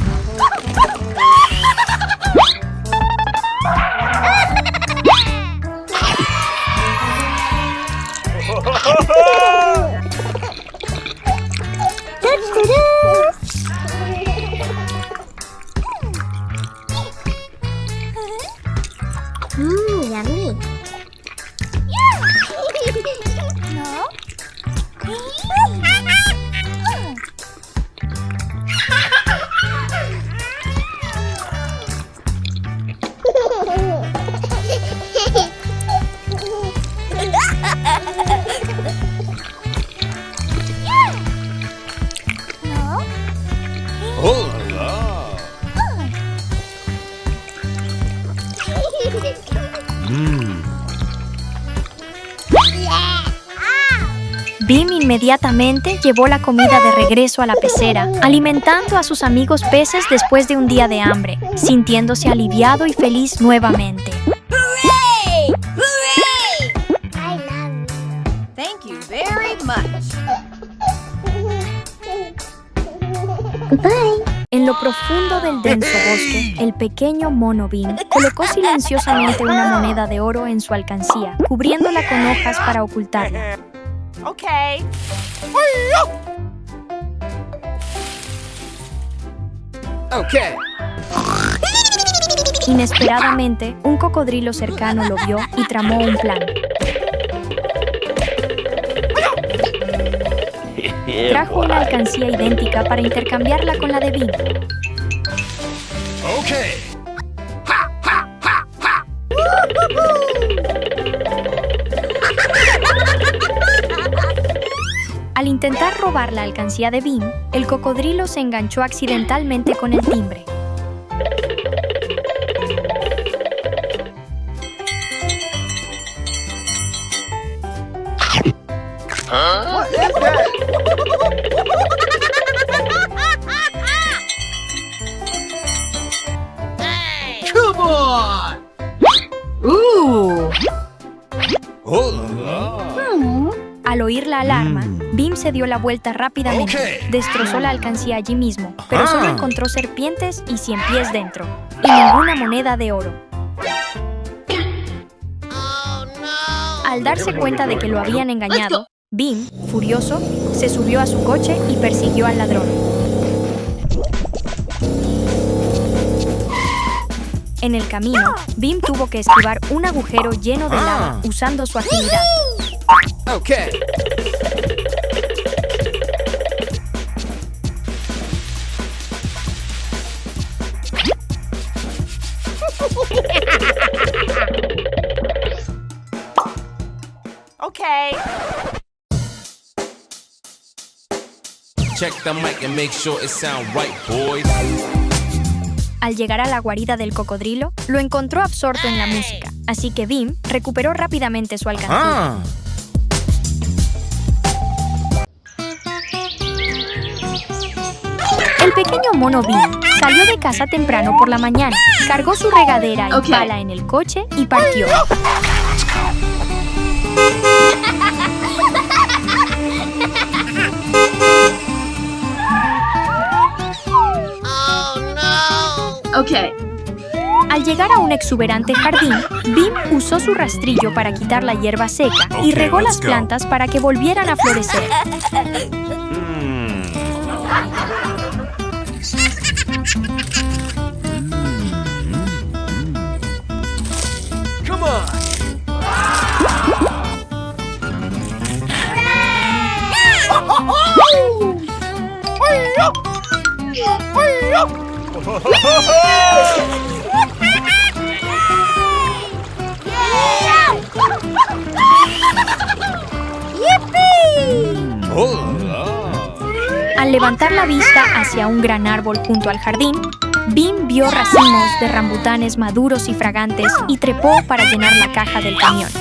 Yummy. Bim inmediatamente llevó la comida de regreso a la pecera, alimentando a sus amigos peces después de un día de hambre, sintiéndose aliviado y feliz nuevamente. Hooray! Hooray! I love Thank you very much. you. Bye. En lo profundo del denso bosque, el pequeño mono Bim colocó silenciosamente una moneda de oro en su alcancía, cubriéndola con hojas para ocultarla. Okay. Okay. Inesperadamente, un cocodrilo cercano lo vio y tramó un plan. Trajo una alcancía idéntica para intercambiarla con la de Bim. Okay. Al intentar robar la alcancía de Bim, el cocodrilo se enganchó accidentalmente con el timbre. What is that? Come on! Ooh. Al oír la alarma, Bim se dio la vuelta rápidamente, Ok. destrozó la alcancía allí mismo, pero solo encontró serpientes y 100 pies dentro, y ninguna moneda de oro. Al darse cuenta de que lo habían engañado, Bim, furioso, se subió a su coche y persiguió al ladrón. En el camino, Bim tuvo que esquivar un agujero lleno de lava usando su agilidad. Okay. Okay. Check the mic and make sure it sound right, boys. Al llegar a la guarida del cocodrilo, lo encontró absorto en la música, así que Bim recuperó rápidamente su alcancía. El pequeño mono Bim salió de casa temprano por la mañana, cargó su regadera y Ok. pala en el coche y partió. Okay. Al llegar a un exuberante jardín, Bim usó su rastrillo para quitar la hierba seca y Ok, regó las let's go. plantas para que volvieran a florecer. Come on! Al levantar la vista hacia un gran árbol junto al jardín, Bim vio racimos de rambutanes maduros y fragantes y trepó para llenar la caja del camión.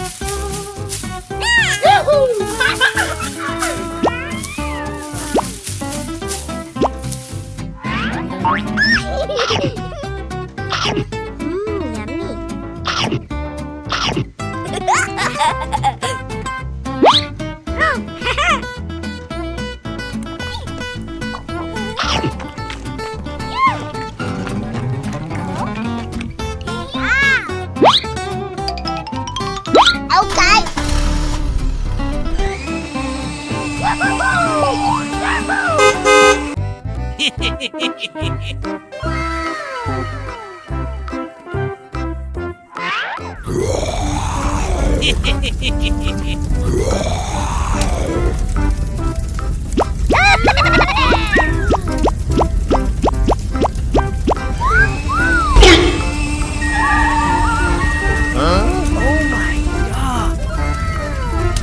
Okay.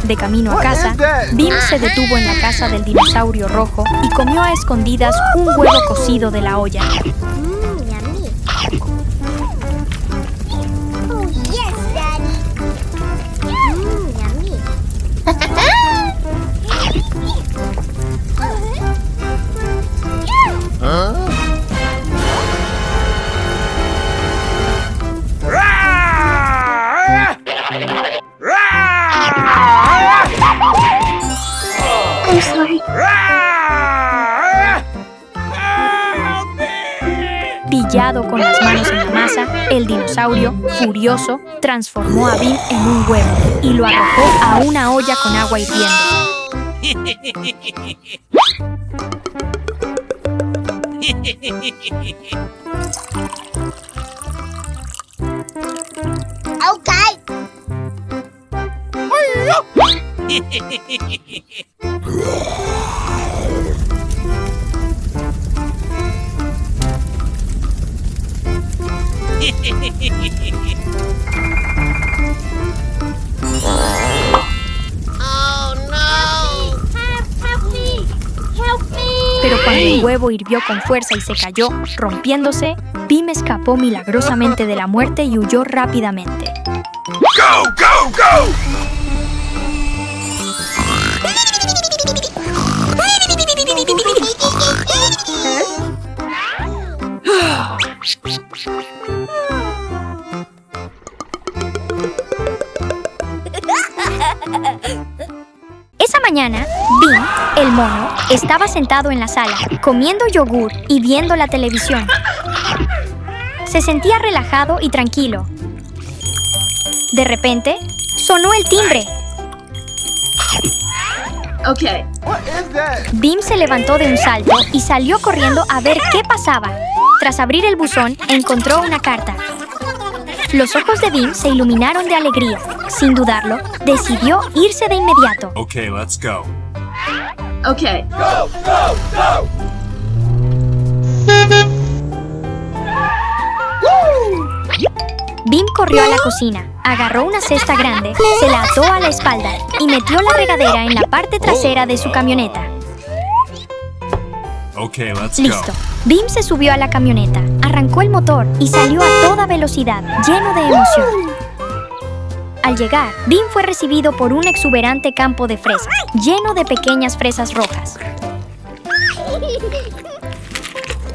De camino a casa, Bim se detuvo en la casa del dinosaurio rojo y comió a escondidas un huevo cocido de la olla. Yummy. Oh, yes, Daddy. Yummy. I'm sorry. Pillado con las manos en la masa, el dinosaurio, furioso, transformó a Bim en un huevo y lo arrojó a una olla con agua hirviendo. Okay. Pero cuando el huevo hirvió con fuerza y se cayó, rompiéndose, Bim escapó milagrosamente de la muerte y huyó rápidamente. Go, go, go! Esa mañana, Bim, el mono, estaba sentado en la sala, comiendo yogur y viendo la televisión. Se sentía relajado y tranquilo. De repente, sonó el timbre. Okay. What is that? Bim se levantó de un salto y salió corriendo a ver qué pasaba. Tras abrir el buzón, encontró una carta. Los ojos de Bim se iluminaron de alegría. Sin dudarlo, decidió irse de inmediato. Okay, let's go. Okay. Go, go, go! Bim corrió a la cocina, agarró una cesta grande, se la ató a la espalda y metió la regadera en la parte trasera de su camioneta. Okay, let's go. Listo. Bim se subió a la camioneta, arrancó el motor y salió a toda velocidad, lleno de emoción. Al llegar, Bim fue recibido por un exuberante campo de fresas, lleno de pequeñas fresas rojas.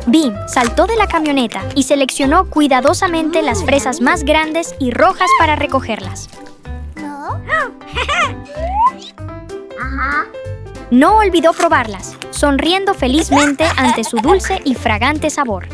Bim saltó de la camioneta y seleccionó cuidadosamente las fresas más grandes y rojas para recogerlas. No olvidó probarlas, sonriendo felizmente ante su dulce y fragante sabor.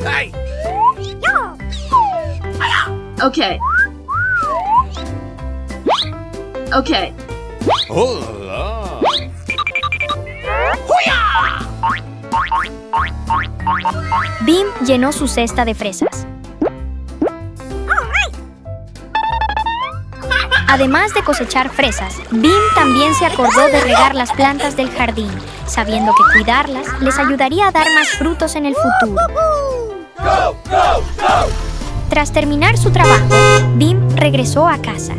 Hey! Okay. Okay. Oh, la. Bim llenó su cesta de fresas. Además de cosechar fresas, Bim también se acordó de regar las plantas del jardín, sabiendo que cuidarlas les ayudaría a dar más frutos en el futuro. Tras terminar su trabajo, Bim regresó a casa.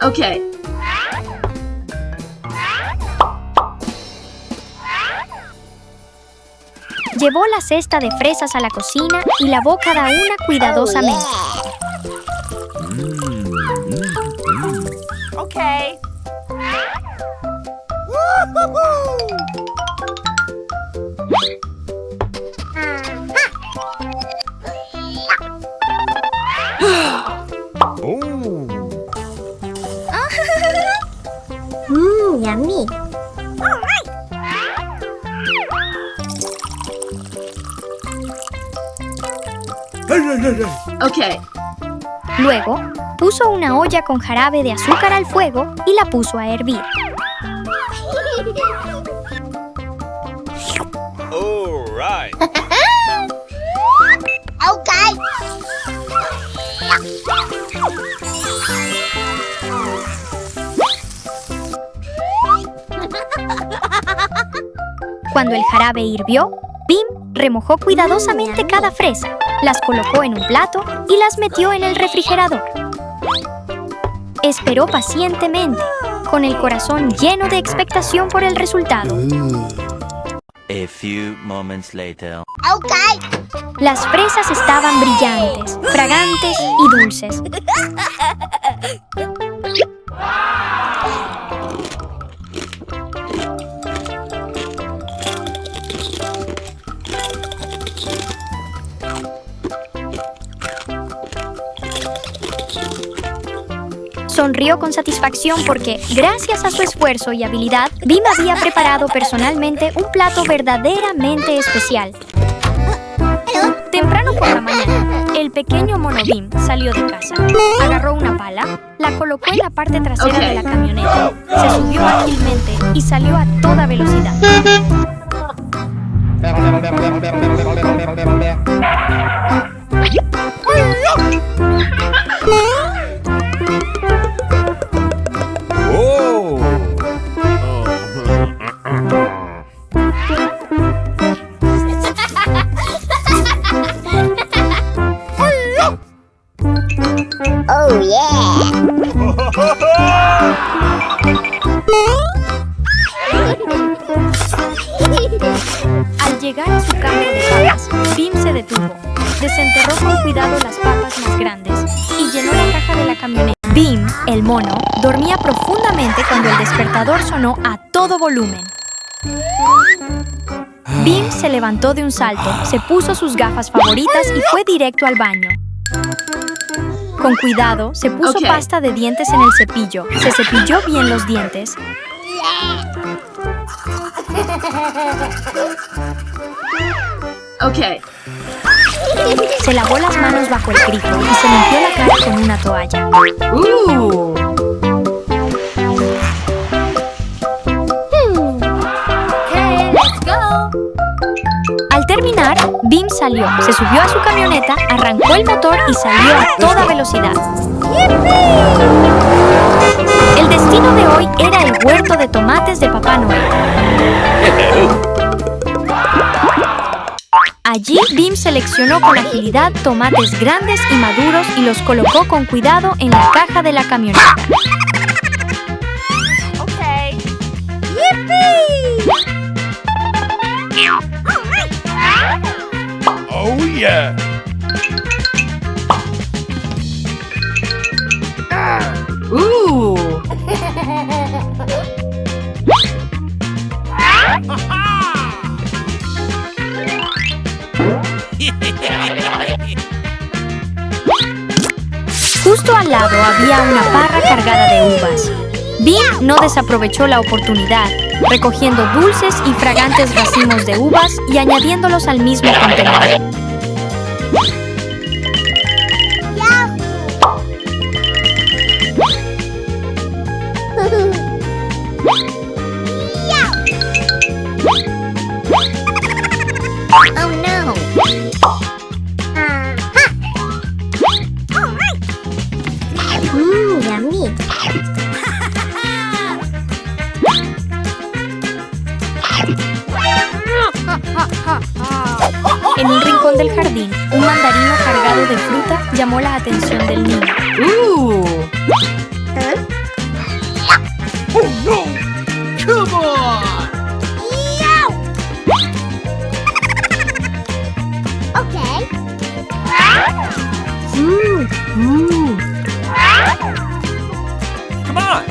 Okay. Llevó la cesta de fresas a la cocina y lavó cada una cuidadosamente. Okay. Yummy. Okay. Luego, puso una olla con jarabe de azúcar al fuego y la puso a hervir. Alright. Okay. Cuando el jarabe hirvió, Bim remojó cuidadosamente cada fresa, las colocó en un plato y las metió en el refrigerador. Esperó pacientemente, con el corazón lleno de expectación por el resultado. A few moments later. Okay. Las fresas estaban brillantes, fragantes y dulces. Sonrió con satisfacción porque, gracias a su esfuerzo y habilidad, Bim había preparado personalmente un plato verdaderamente especial. Temprano por la mañana, el pequeño mono Bim salió de casa. Agarró una pala, la colocó en la parte trasera de la camioneta, se subió ágilmente y salió a toda velocidad. Oh yeah. Al llegar a su campo de papas, Bim se detuvo, desenterró con cuidado las papas más grandes y llenó la caja de la camioneta. Bim, el mono, dormía profundamente cuando el despertador sonó a todo volumen. Bim se levantó de un salto, se puso sus gafas favoritas y fue directo al baño. Con cuidado, se puso pasta de dientes en el cepillo, se cepilló bien los dientes. Okay. Se lavó las manos bajo el grifo y se limpió la cara con una toalla. Okay, let's go. Al terminar, Bim salió, se subió a su camioneta, arrancó el motor y salió a toda velocidad. El destino de hoy era el huerto de tomates de Papá Noel. Allí, Bim seleccionó con agilidad tomates grandes y maduros y los colocó con cuidado en la caja de la camioneta. Okay. Oh yeah. Justo al lado había una parra cargada de uvas. Bim no desaprovechó la oportunidad, recogiendo dulces y fragantes racimos de uvas y añadiéndolos al mismo contenedor. rincón del jardín, un mandarino cargado de fruta llamó la atención del niño. Come on! Okay. Come on.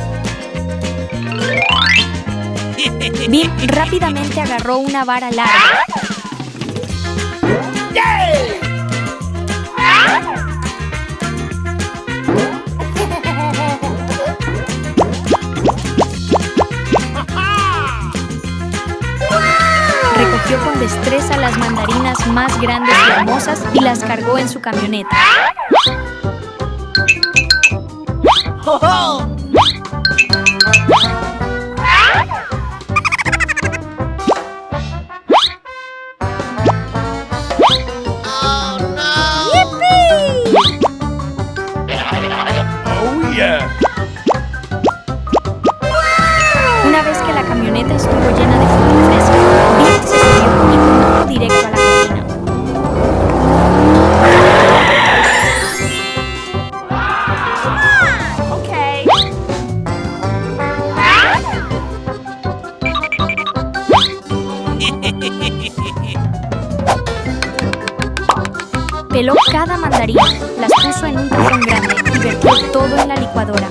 Bim rápidamente agarró una vara larga. Recogió con destreza las mandarinas más grandes y hermosas y las cargó en su camioneta. Oh yeah. Una vez que la camioneta estuvo llena de fruta fresca, Bim se subió y condujo directo a la cocina. Peló cada mandarina, las puso en un tazón grande y vertió todo en la licuadora.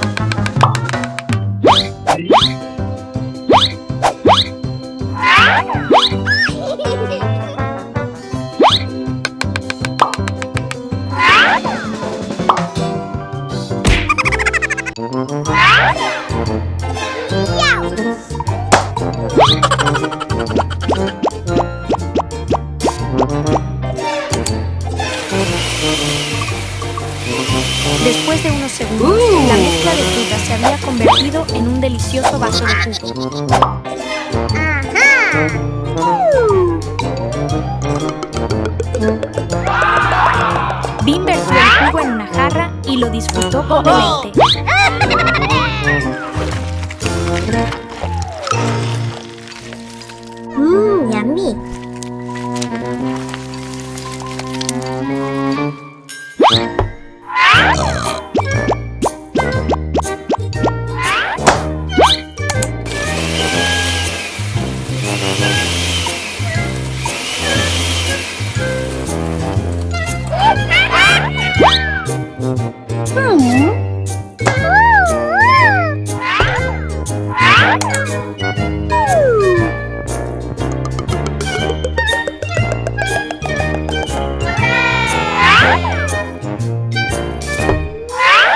Después de unos segundos, la mezcla de frutas se había convertido en un delicioso vaso de jugo. Bim vertió el jugo en una jarra y lo disfrutó con deleite. Yummy.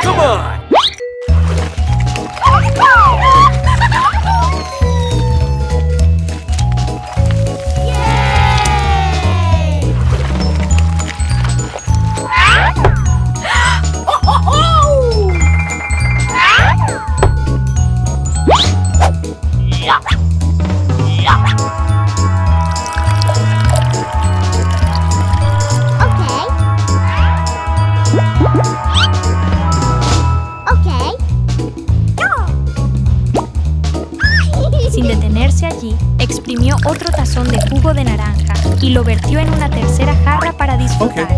Come on. Sin detenerse allí, exprimió otro tazón de jugo de naranja y lo vertió en una tercera jarra para disfrutar.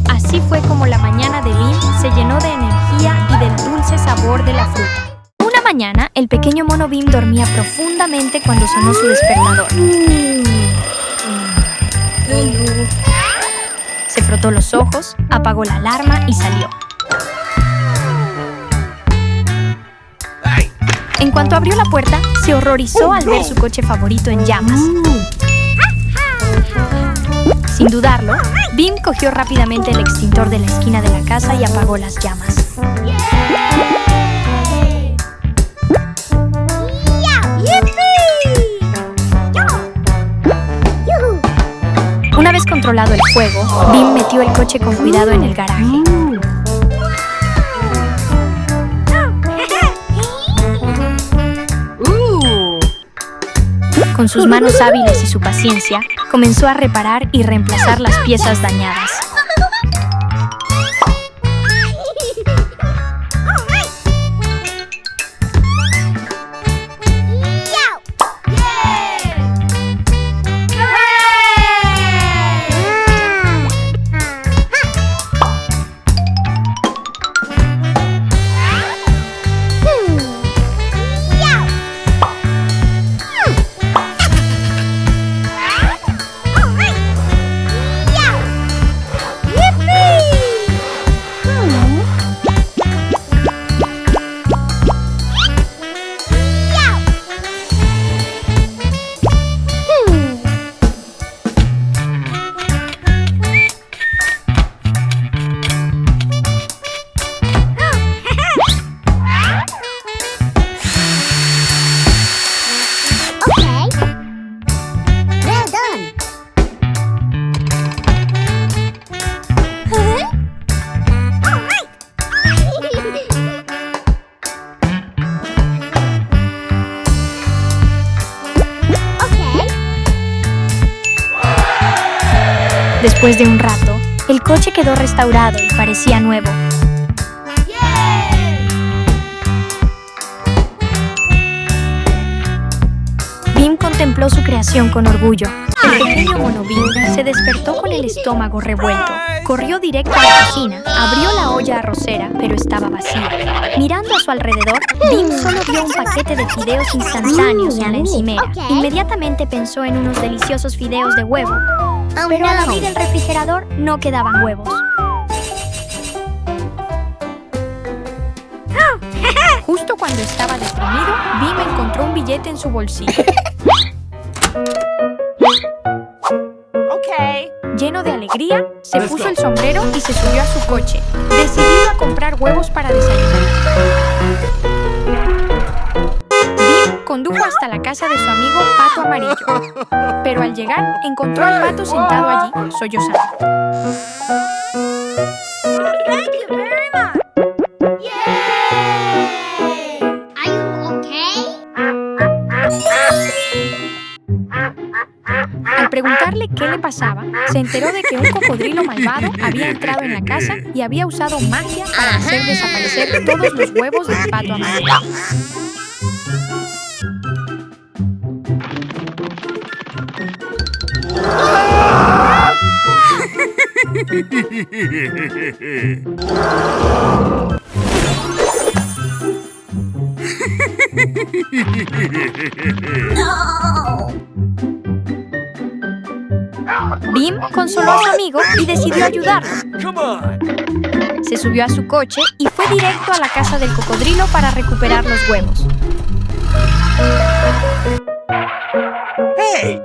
Así fue como la mañana de Bim se llenó de energía y del dulce sabor de la fruta. Una mañana, el pequeño mono Bim dormía profundamente cuando sonó su despertador. Se frotó los ojos, apagó la alarma y salió. En cuanto abrió la puerta, se horrorizó al ver su coche favorito en llamas. Sin dudarlo, Bim cogió rápidamente el extintor de la esquina de la casa y apagó las llamas. Una vez controlado el fuego, Bim metió el coche con cuidado en el garaje. Con sus manos hábiles y su paciencia, comenzó a reparar y reemplazar las piezas dañadas. Después de un rato, el coche quedó restaurado y parecía nuevo. Bim contempló su creación con orgullo. El pequeño mono Bim se despertó con el estómago revuelto. Corrió directo a la cocina, abrió la olla arrocera, pero estaba vacía. Mirando a su alrededor, Bim solo vio un paquete de fideos instantáneos en la encimera. Inmediatamente pensó en unos deliciosos fideos de huevo. Pero al abrir el refrigerador no quedaban huevos. Justo cuando estaba deprimido, Bim encontró un billete en su bolsillo. Lleno de alegría, se puso el sombrero y se subió a su coche, decidido a comprar huevos para desayunar. Bim condujo hasta la casa de su amigo Pato Amarillo, pero al llegar encontró al pato sentado allí, sollozando. Thank you very much. Are you okay? Al preguntarle qué le pasaba, se enteró de que un cocodrilo malvado había entrado en la casa y había usado magia para hacer desaparecer todos los huevos del Pato Amarillo. Bim consoló a su amigo y decidió ayudarlo. Come on. Se subió a su coche y fue directo a la casa del cocodrilo para recuperar los huevos. Hey.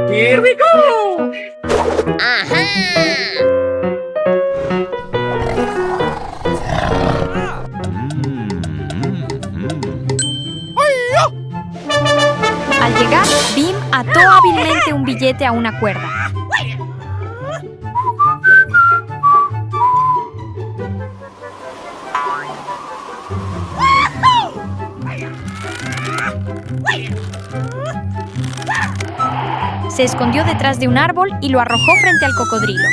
Here we go. Al llegar, Bim ató hábilmente un billete a una cuerda. Se escondió detrás de un árbol y lo arrojó frente al cocodrilo.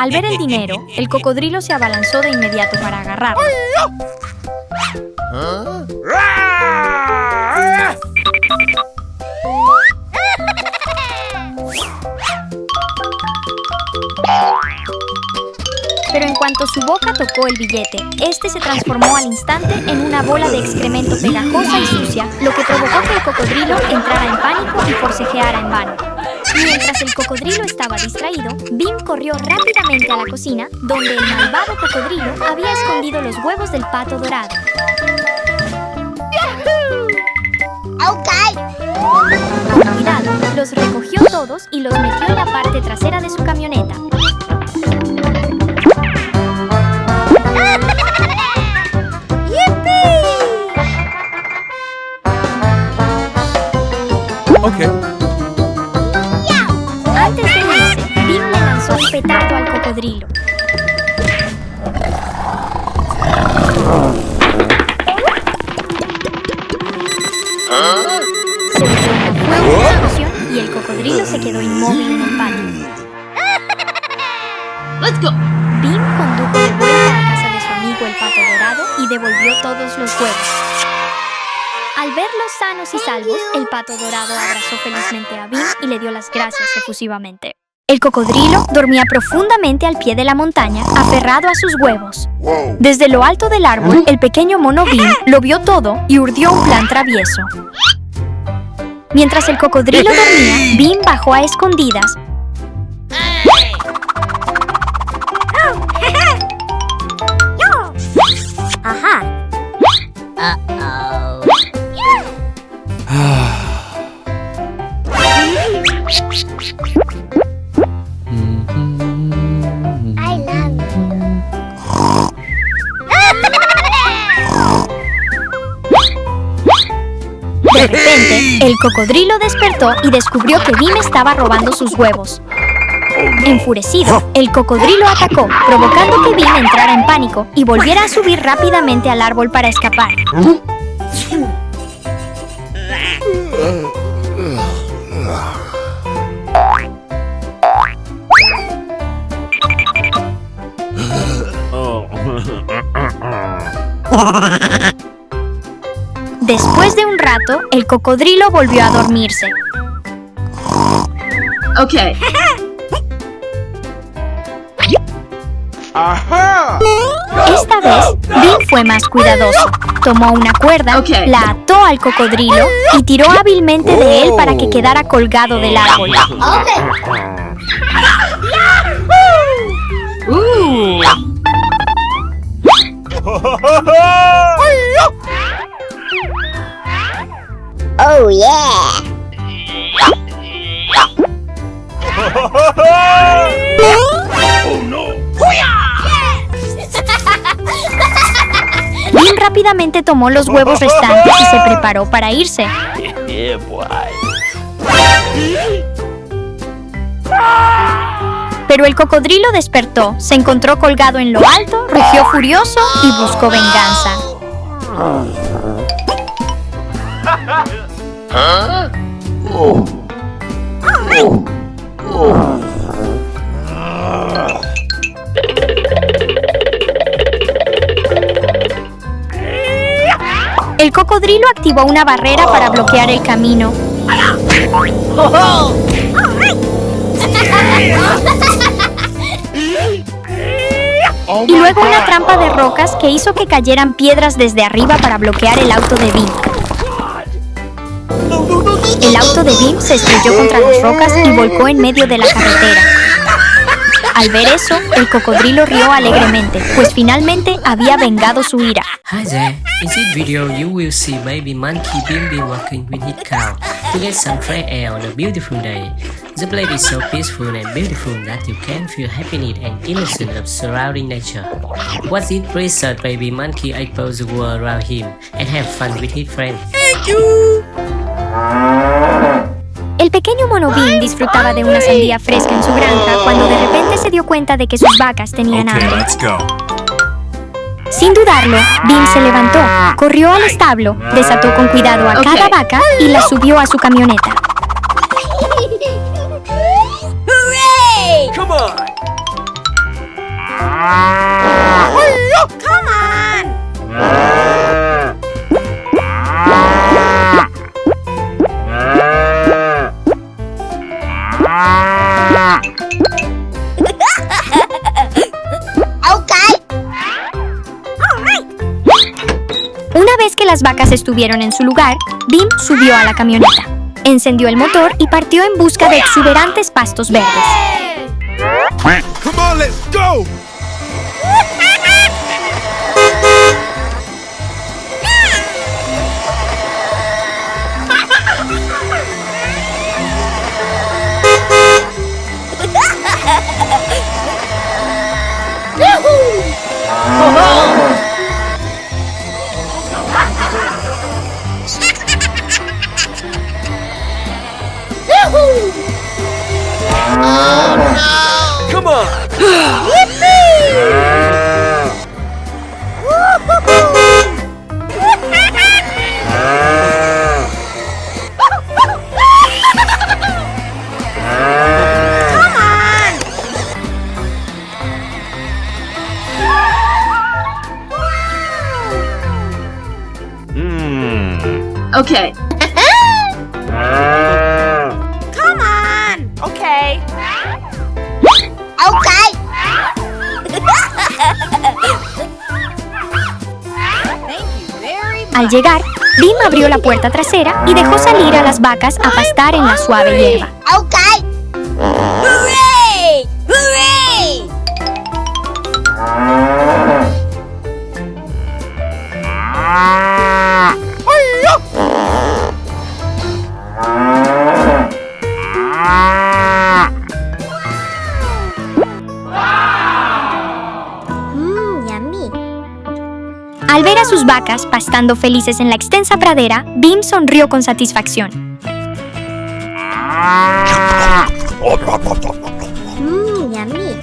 Al ver el dinero, el cocodrilo se abalanzó de inmediato para agarrarlo. Pero en cuanto su boca tocó el billete, este se transformó al instante en una bola de excremento pegajosa y sucia, lo que provocó que el cocodrilo entrara en pánico y forcejeara en vano. Mientras el cocodrilo estaba distraído, Bim corrió rápidamente a la cocina, donde el malvado cocodrilo había escondido los huevos del pato dorado. Con cuidado, los recogió todos y los metió en la parte trasera de su camioneta. Okay. Antes de irse, Bim le lanzó un petardo al cocodrilo. Se desató fuego de explosión y el cocodrilo se quedó inmóvil en el patio. Let's go. Bim condujo de vuelta a casa de su amigo el pato dorado y devolvió todos los huevos. Al verlos sanos y salvos, el pato dorado abrazó felizmente a Bim y le dio las gracias efusivamente. El cocodrilo dormía profundamente al pie de la montaña, aferrado a sus huevos. Desde lo alto del árbol, el pequeño mono Bim lo vio todo y urdió un plan travieso. Mientras el cocodrilo dormía, Bim bajó a escondidas. Ajá. I love you. De repente, el cocodrilo despertó y descubrió que Bim estaba robando sus huevos. Enfurecido, el cocodrilo atacó, provocando que Bim entrara en pánico y volviera a subir rápidamente al árbol para escapar. Después de un rato, el cocodrilo volvió a dormirse. Okay. Esta vez, Bim fue más cuidadoso. Tomó una cuerda, la ató al cocodrilo y tiró hábilmente de él para que quedara colgado del árbol. Oh yeah. Bim rápidamente tomó los huevos restantes y se preparó para irse. Yeah, boy. Pero el cocodrilo despertó, se encontró colgado en lo alto, rugió furioso y buscó venganza. El cocodrilo activó una barrera para bloquear el camino. Y luego una trampa de rocas que hizo que cayeran piedras desde arriba para bloquear el auto de Bim. El auto de Bim se estrelló contra las rocas y volcó en medio de la carretera. Al ver eso, el cocodrilo rió alegremente, pues finalmente había vengado su ira. Hi there. In this video, you will see baby monkey Bim walking with his cow to get some fresh air on a beautiful day. The place is so peaceful and beautiful that you can feel happiness and innocence of surrounding nature. Watch it research baby monkey explore the world around him and have fun with his friends. El pequeño mono Bim disfrutaba de una sandía fresca en su granja cuando de repente se dio cuenta de que sus vacas tenían Okay, hambre. let's go. Sin dudarlo, Bim se levantó, corrió al establo, desató con cuidado a cada vaca y la subió a su camioneta. Hooray! Come on. Come on! Okay. Una vez que las vacas estuvieron en su lugar, Bim subió a la camioneta, encendió el motor y partió en busca de exuberantes pastos verdes. Come on, let's go. Come on. Woohoo! Okay. Come on. Okay. Okay. Al llegar, Bim abrió la puerta trasera y dejó salir a las vacas a pastar en la suave hierba. Okay. Hooray! Hooray! Yummy. Al ver a sus vacas pastando felices en la extensa pradera, Bim sonrió con satisfacción. Yummy.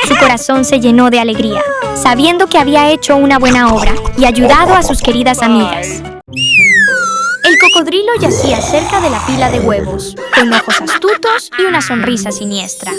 Su corazón se llenó de alegría, sabiendo que había hecho una buena obra y ayudado a sus queridas amigas. El cocodrilo yacía cerca de la pila de huevos, con ojos astutos y una sonrisa siniestra.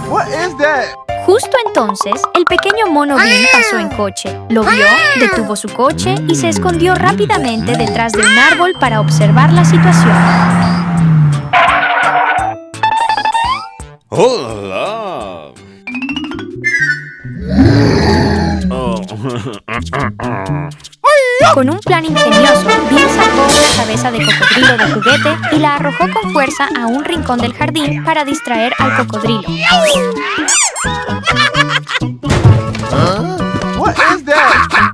What is that? Justo entonces, el pequeño mono Bim pasó en coche, lo vio, detuvo su coche y se escondió rápidamente detrás de un árbol para observar la situación. Hola. Con un plan ingenioso, Bim sacó una cabeza de cocodrilo de juguete y la arrojó con fuerza a un rincón del jardín para distraer al cocodrilo. What is that?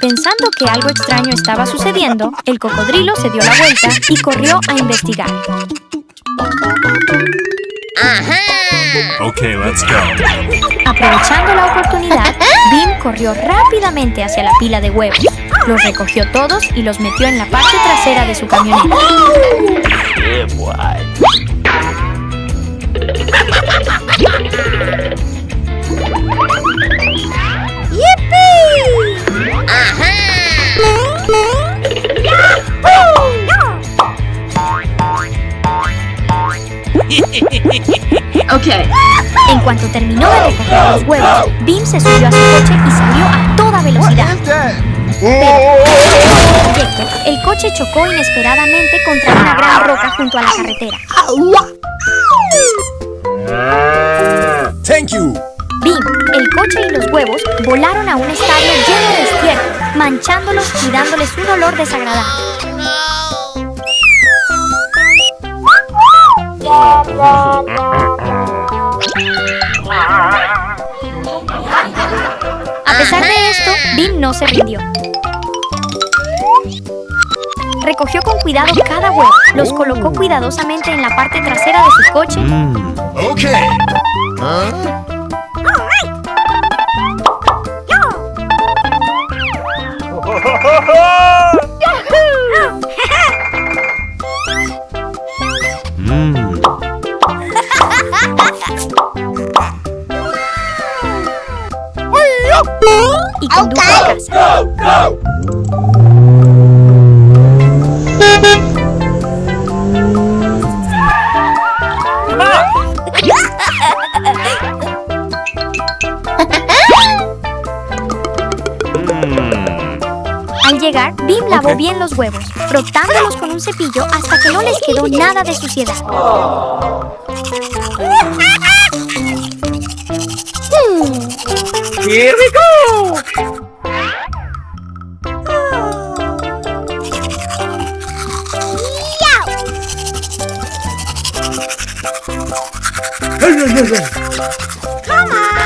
Pensando que algo extraño estaba sucediendo, el cocodrilo se dio la vuelta y corrió a investigar. Okay, let's go. Aprovechando la oportunidad, Bim corrió rápidamente hacia la pila de huevos. Los recogió todos y los metió en la parte trasera de su camioneta. Okay. En cuanto terminó de recoger los huevos, Bim se subió a su coche y salió a toda What velocidad. is that? El coche chocó inesperadamente contra una gran roca junto a la carretera. Thank you. Bim, el coche y los huevos volaron a un estadio lleno de estiércol, manchándolos y dándoles un olor desagradable. A pesar de esto, Bim no se rindió. Recogió con cuidado cada huevo, los colocó cuidadosamente en la parte trasera de su coche. Okay. Y condujo a casa. Al llegar, Bim lavó bien los huevos, frotándolos con un cepillo hasta que no les quedó nada de suciedad. Here we go. Come on.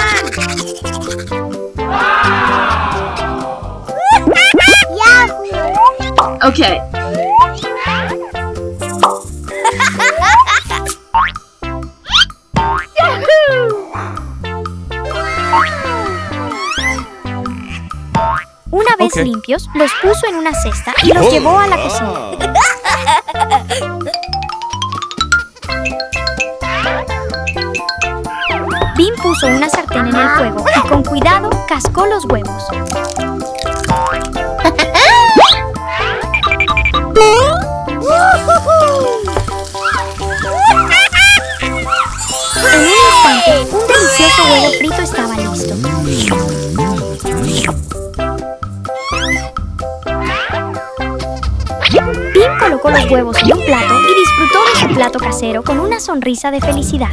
Yahoo! Okay. Una vez limpios, los puso en una cesta y los llevó a la cocina. Bim puso puso una sartén en el fuego y con cuidado cascó los huevos. En un instante, un delicioso huevo frito estaba listo. Pim colocó los huevos en un plato y disfrutó de su plato casero con una sonrisa de felicidad.